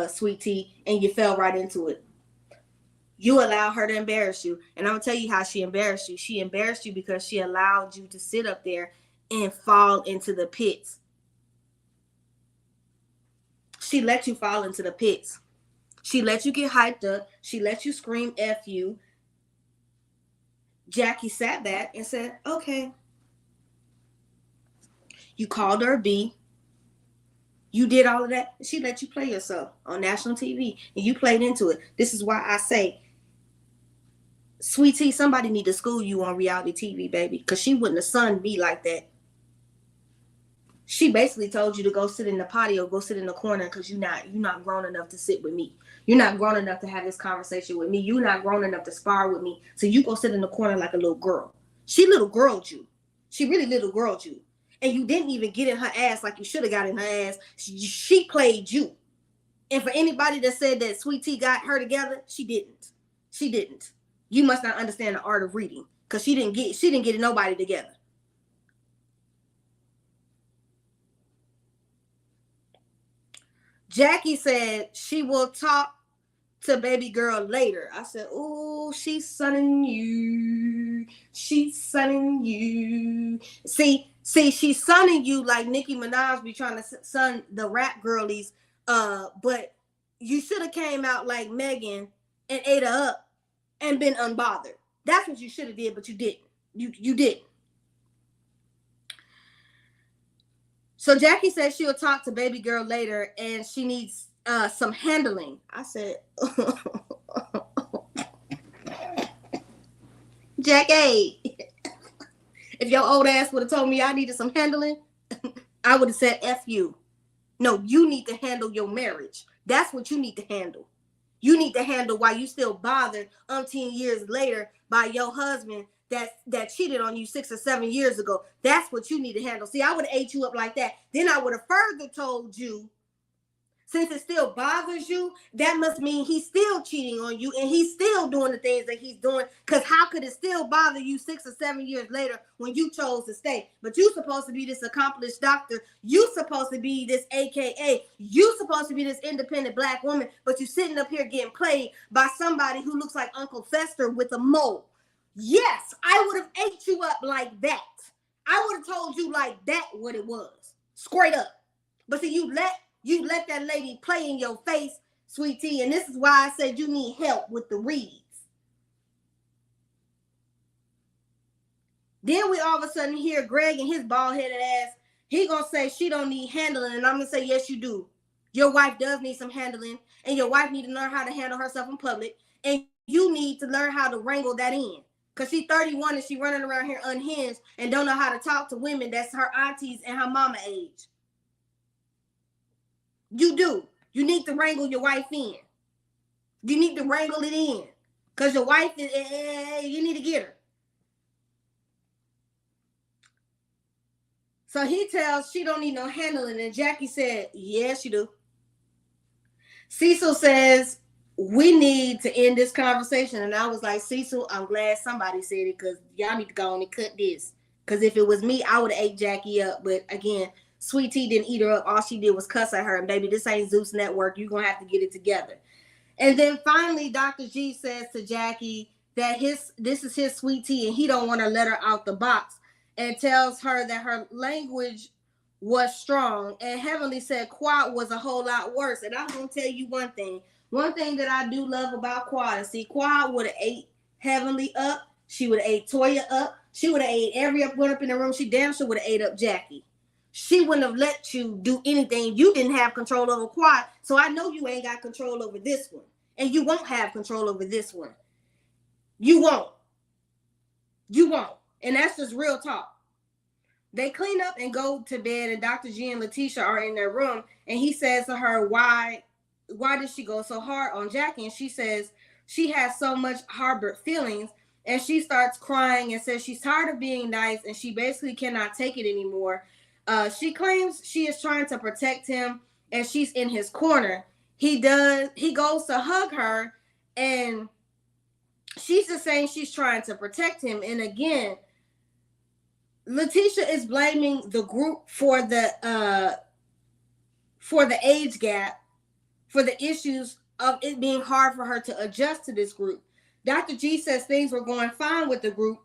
sweet tea, and you fell right into it. You allowed her to embarrass you. And I'm going to tell you how she embarrassed you. She embarrassed you because she allowed you to sit up there and fall into the pits. She let you fall into the pits. She let you get hyped up. She let you scream F you. Jackie sat back and said, okay. You called her a B. You did all of that. She let you play yourself on national TV. And you played into it. This is why I say, sweetie, somebody need to school you on reality TV, baby, because she wouldn't have sunned me like that. She basically told you to go sit in the patio, go sit in the corner, because you're not grown enough to sit with me. You're not grown enough to have this conversation with me. You're not grown enough to spar with me. So you go sit in the corner like a little girl. She little girled you. She really little girled you. And you didn't even get in her ass like you should have got in her ass. She played you. And for anybody that said that Sweet Tea got her together, she didn't. She didn't. You must not understand the art of reading, because she didn't get nobody together. Jackie said she will talk to baby girl later. I said, oh, she's sunning you. She's sunning you. See, she's sunning you like Nicki Minaj be trying to sun the rap girlies. But you should have came out like Megan and ate her up and been unbothered. That's what you should have did, but you didn't. You didn't. So Jackie said she'll talk to baby girl later and she needs some handling. I said, Jackie, if your old ass would have told me I needed some handling, I would have said F you. No, you need to handle your marriage. That's what you need to handle. you need to handle while you still bothered 10 years later by your husband that cheated on you 6 or 7 years ago. That's what you need to handle. See, I would have ate you up like that. Then I would have further told you, since it still bothers you, that must mean he's still cheating on you and he's still doing the things that he's doing. Because how could it still bother you 6 or 7 years later when you chose to stay? But you supposed to be this accomplished doctor. You supposed to be this AKA. You supposed to be this independent black woman. But you sitting up here getting played by somebody who looks like Uncle Fester with a mole. Yes, I would have ate you up like that. I would have told you like that what it was. Straight up. But see, you let that lady play in your face, sweetie, and this is why I said you need help with the reads. Then we all of a sudden hear Greg and his bald-headed ass, he gonna say she don't need handling, and I'm gonna say, yes, you do. Your wife does need some handling, and your wife need to learn how to handle herself in public, and you need to learn how to wrangle that in. Because she's 31 and she running around here unhinged and don't know how to talk to women that's her aunties and her mama age. You do. You need to wrangle your wife in. You need to wrangle it in. Because your wife, you need to get her. So he tells she don't need no handling. And Jackie said, yes, you do. Cecil says, we need to end this conversation. And I was like, Cecil, I'm glad somebody said it because y'all need to go on and cut this. Because if it was me, I would have ate Jackie up. But again, Sweet Tea didn't eat her up. All she did was cuss at her. And baby, this ain't Zeus Network. You're going to have to get it together. And then finally, Dr. G says to Jackie that this is his Sweet Tea and he don't want to let her out the box, and tells her that her language was strong. And Heavenly said Quad was a whole lot worse. And I'm going to tell you one thing. One thing that I do love about Quad is, see, Quad would have ate Heavenly up. She would have ate Toya up. She would have ate every one up in the room. She damn sure would have ate up Jackie. She wouldn't have let you do anything. You didn't have control over Quad. So I know you ain't got control over this one. And you won't have control over this one. You won't. You won't. And that's just real talk. They clean up and go to bed, and Dr. G and Letitia are in their room. And he says to her, why did she go so hard on Jackie? And she says she has so much harbored feelings. And she starts crying and says she's tired of being nice and she basically cannot take it anymore. She claims she is trying to protect him and she's in his corner. He goes to hug her and she's just saying she's trying to protect him. And again, Letitia is blaming the group for the age gap, for the issues of it being hard for her to adjust to this group. Dr. G says things were going fine with the group,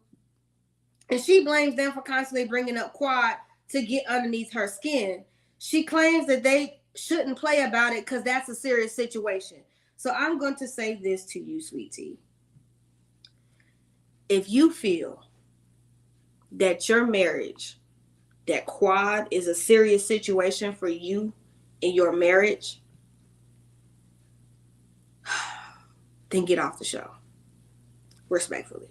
and she blames them for constantly bringing up Quad to get underneath her skin. She claims that they shouldn't play about it because that's a serious situation. So I'm going to say this to you, Sweet Tea. If you feel that your marriage, that Quad is a serious situation for you in your marriage, then get off the show. Respectfully.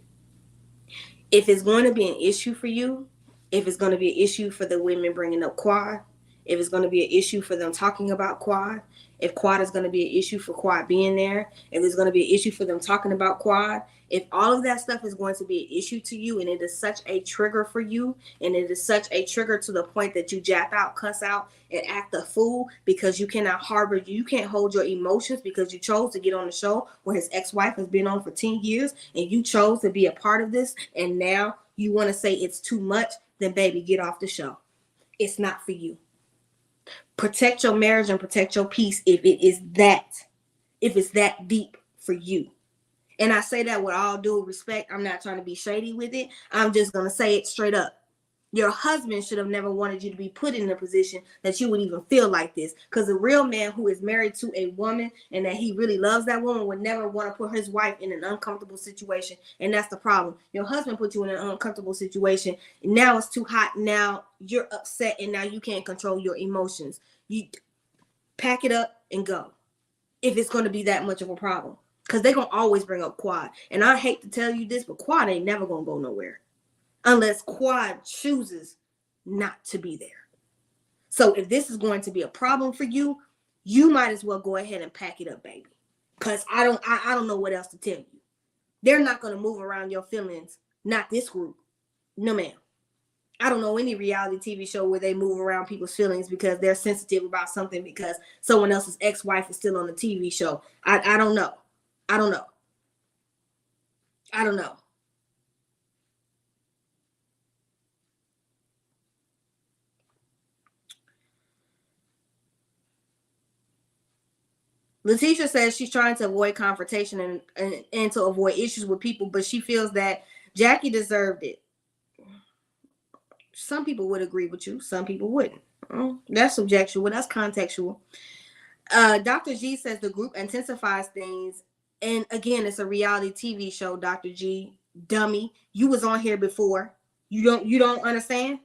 If it's going to be an issue for you, if it's going to be an issue for the women bringing up Quad, if it's going to be an issue for them talking about Quad, if Quad is going to be an issue for Quad being there, if it's going to be an issue for them talking about Quad, if all of that stuff is going to be an issue to you and it is such a trigger for you and it is such a trigger to the point that you jap out, cuss out, and act a fool because you cannot you can't hold your emotions because you chose to get on the show where his ex-wife has been on for 10 years and you chose to be a part of this and now you want to say it's too much, then baby, get off the show. It's not for you. Protect your marriage and protect your peace if it's that deep for you. And I say that with all due respect. I'm not trying to be shady with it. I'm just going to say it straight up. Your husband should have never wanted you to be put in a position that you would even feel like this. Because a real man who is married to a woman and that he really loves that woman would never want to put his wife in an uncomfortable situation. And that's the problem. Your husband put you in an uncomfortable situation. And now it's too hot. Now you're upset and now you can't control your emotions. You pack it up and go. If it's going to be that much of a problem. Because they're going to always bring up Quad. And I hate to tell you this, but Quad ain't never going to go nowhere. Unless Quad chooses not to be there. So if this is going to be a problem for you, you might as well go ahead and pack it up, baby. Because I don't know what else to tell you. They're not going to move around your feelings. Not this group. No, ma'am. I don't know any reality TV show where they move around people's feelings because they're sensitive about something because someone else's ex-wife is still on the TV show. I don't know. I don't know. I don't know. Letitia says she's trying to avoid confrontation and to avoid issues with people, but she feels that Jackie deserved it. Some people would agree with you. Some people wouldn't. That's subjectual. That's contextual. Dr. G says the group intensifies things. And again, it's a reality TV show, Dr. G. Dummy. You was on here before. You don't understand?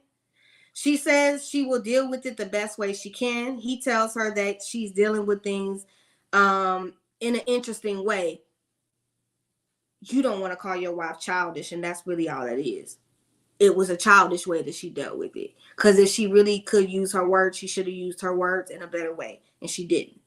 She says she will deal with it the best way she can. He tells her that she's dealing with things in an interesting way. You don't want to call your wife childish, and that's really all that is. It was a childish way that she dealt with it. Because if she really could use her words, she should have used her words in a better way, and she didn't.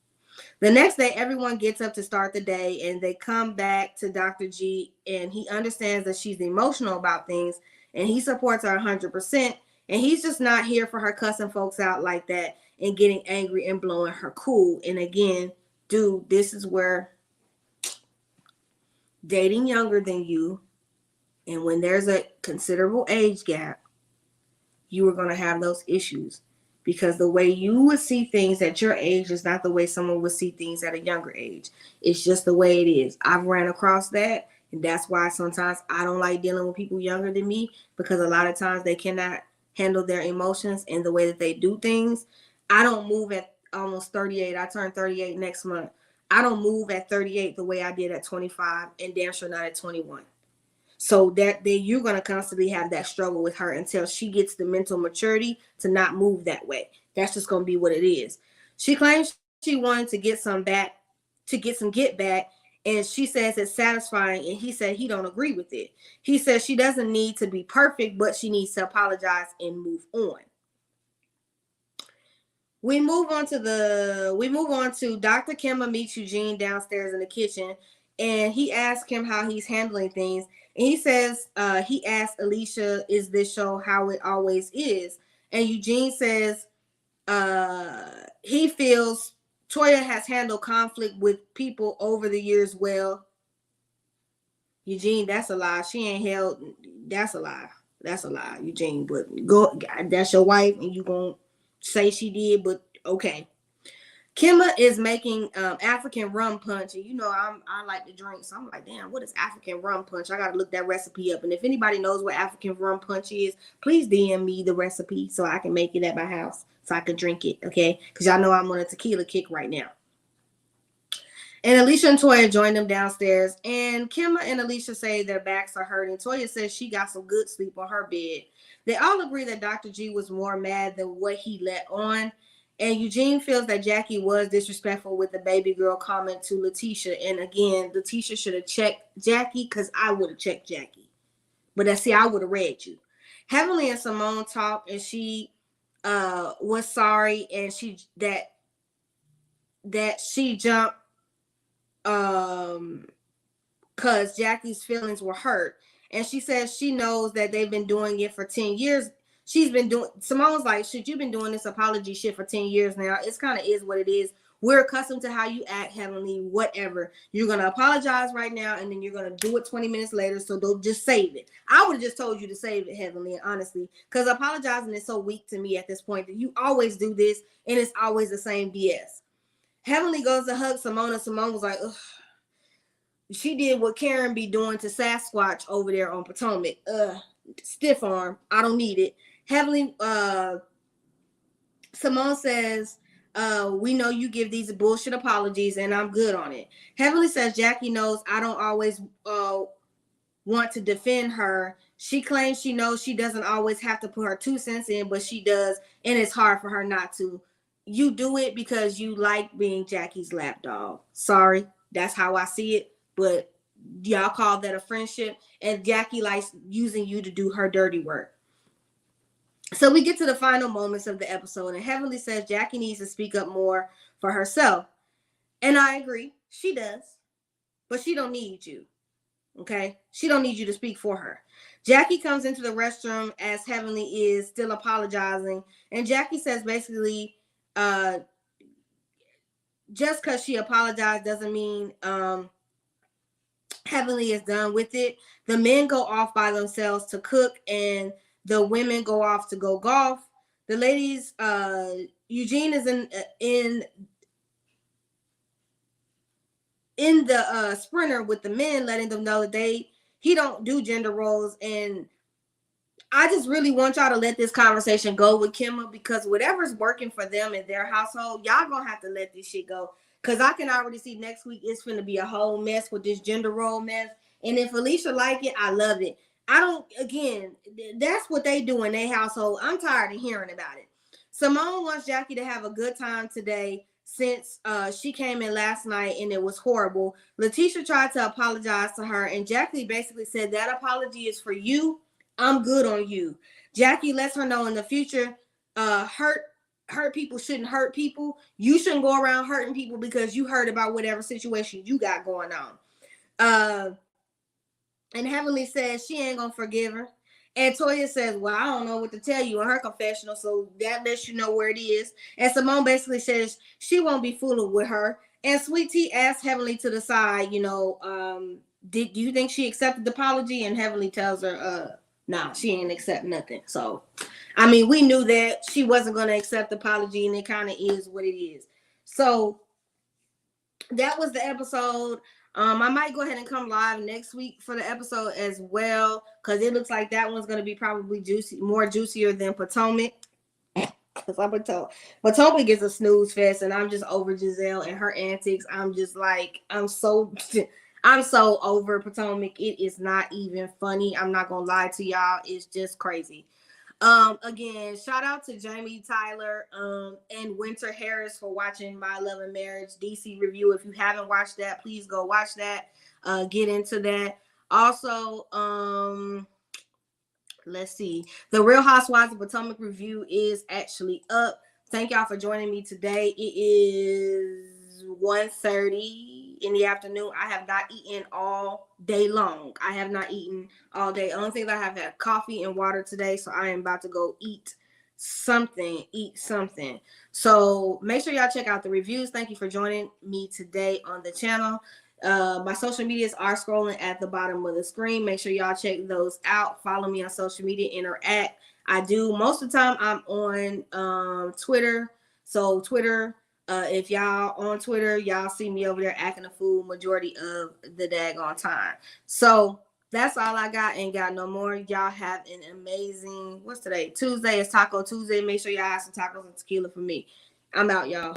The next day, everyone gets up to start the day, and they come back to Dr. G, and he understands that she's emotional about things, and he supports her 100%, and he's just not here for her cussing folks out like that and getting angry and blowing her cool. And again, dude, this is where dating younger than you, and when there's a considerable age gap, you are going to have those issues. Because the way you would see things at your age is not the way someone would see things at a younger age. It's just the way it is. I've ran across that, and that's why sometimes I don't like dealing with people younger than me, because a lot of times they cannot handle their emotions and the way that they do things. I don't move at almost 38. I turn 38 next month. I don't move at 38 the way I did at 25, and damn sure not at 21. So that you're going to constantly have that struggle with her until she gets the mental maturity to not move that way. That's just going to be what it is. She claims she wanted to get some back, to get some get back, and she says it's satisfying, and he said he don't agree with it. He says she doesn't need to be perfect, but she needs to apologize and move on. We move on to Dr. Kimma meets Eugene downstairs in the kitchen, and he asks him how he's handling things. And he says he asked Alicia, "Is this show how it always is?" And Eugene says he feels Toya has handled conflict with people over the years well. Eugene, that's a lie. She ain't held. That's a lie. That's a lie, Eugene. But go. That's your wife, and you gonna say she did, but okay. Kimma is making African rum punch, and you know I like to drink, so I'm like, damn, what is African rum punch? I gotta look that recipe up, and if anybody knows what African rum punch is, please DM me the recipe so I can make it at my house so I can drink it, okay? Because y'all know I'm on a tequila kick right now. And Alicia and Toya join them downstairs, and Kimma and Alicia say their backs are hurting. Toya says she got some good sleep on her bed. They all agree that Dr. G was more mad than what he let on. And Eugene feels that Jackie was disrespectful with the baby girl comment to Letitia. And again, Letitia should have checked Jackie, because I would have checked Jackie. But I would have read you. Heavenly and Simone talked, and she was sorry, and she jumped because Jackie's feelings were hurt. And she says she knows that they've been doing it for 10 years. Simone's like, shit, you've been doing this apology shit for 10 years now. It's kind of is what it is. We're accustomed to how you act, Heavenly, whatever. You're going to apologize right now, and then you're going to do it 20 minutes later, so don't just save it. I would have just told you to save it, Heavenly, honestly, because apologizing is so weak to me at this point that you always do this, and it's always the same BS. Heavenly goes to hug Simone, and Simone was like, ugh. She did what Karen be doing to Sasquatch over there on Potomac. Stiff arm. I don't need it. Heavenly, Simone says, we know you give these bullshit apologies, and I'm good on it. Heavenly says Jackie knows I don't always want to defend her. She claims she knows she doesn't always have to put her 2 cents in, but she does, and it's hard for her not to. You do it because you like being Jackie's lapdog. Sorry, that's how I see it. But y'all call that a friendship, and Jackie likes using you to do her dirty work. So we get to the final moments of the episode, and Heavenly says Jackie needs to speak up more for herself. And I agree, she does. but she don't need you. Okay, she don't need you to speak for her. Jackie comes into the restroom as Heavenly is still apologizing, and Jackie says basically, just because she apologized doesn't mean Heavenly is done with it. The men go off by themselves to cook, and the women go off to go golf. The ladies, Eugene is in the sprinter with the men, letting them know that he don't do gender roles. And I just really want y'all to let this conversation go with Kimma, because whatever's working for them in their household, y'all gonna have to let this shit go. Because I can already see next week it's gonna be a whole mess with this gender role mess. And if Alicia like it, I love it. I don't, again, that's what they do in their household. I'm tired of hearing about it. Simone wants Jackie to have a good time today since she came in last night and it was horrible. Letitia tried to apologize to her, and Jackie basically said that apology is for you. I'm good on you. Jackie lets her know in the future, hurt people shouldn't hurt people. You shouldn't go around hurting people because you heard about whatever situation you got going on. And Heavenly says she ain't gonna forgive her. And Toya says, well, I don't know what to tell you in her confessional, so that lets you know where it is. And Simone basically says she won't be fooling with her. And Sweet Tea asks Heavenly to the side, do you think she accepted the apology? And Heavenly tells her, nah, she ain't accept nothing. So, I mean, we knew that she wasn't going to accept the apology, and it kind of is what it is. So, that was the episode. I might go ahead and come live next week for the episode as well, because it looks like that one's going to be probably more juicier than Potomac. Because I'm Potomac is a snooze fest, and I'm just over Giselle and her antics. I'm just like, I'm so over Potomac. It is not even funny. I'm not gonna lie to y'all. It's just crazy. Again, shout out to Jamie Tyler and Winter Harris for watching My Love and Marriage DC review. If you haven't watched that, please go watch that. Get into that. Also, let's see. The Real Housewives of Potomac review is actually up. Thank y'all for joining me today. It is 1:30 in the afternoon. I have not eaten all day long. I have not eaten all day. Only thing I have had coffee and water today, so I am about to go eat something. So make sure y'all check out the reviews. Thank you for joining me today on the channel. My social medias are scrolling at the bottom of the screen. Make sure y'all check those out. Follow me on social media, interact. I do most of the time. I'm on Twitter. So Twitter, if y'all on Twitter, y'all see me over there acting a fool majority of the daggone time. So that's all I got. Ain't got no more. Y'all have an amazing, what's today? Tuesday is Taco Tuesday. Make sure y'all have some tacos and tequila for me. I'm out, y'all.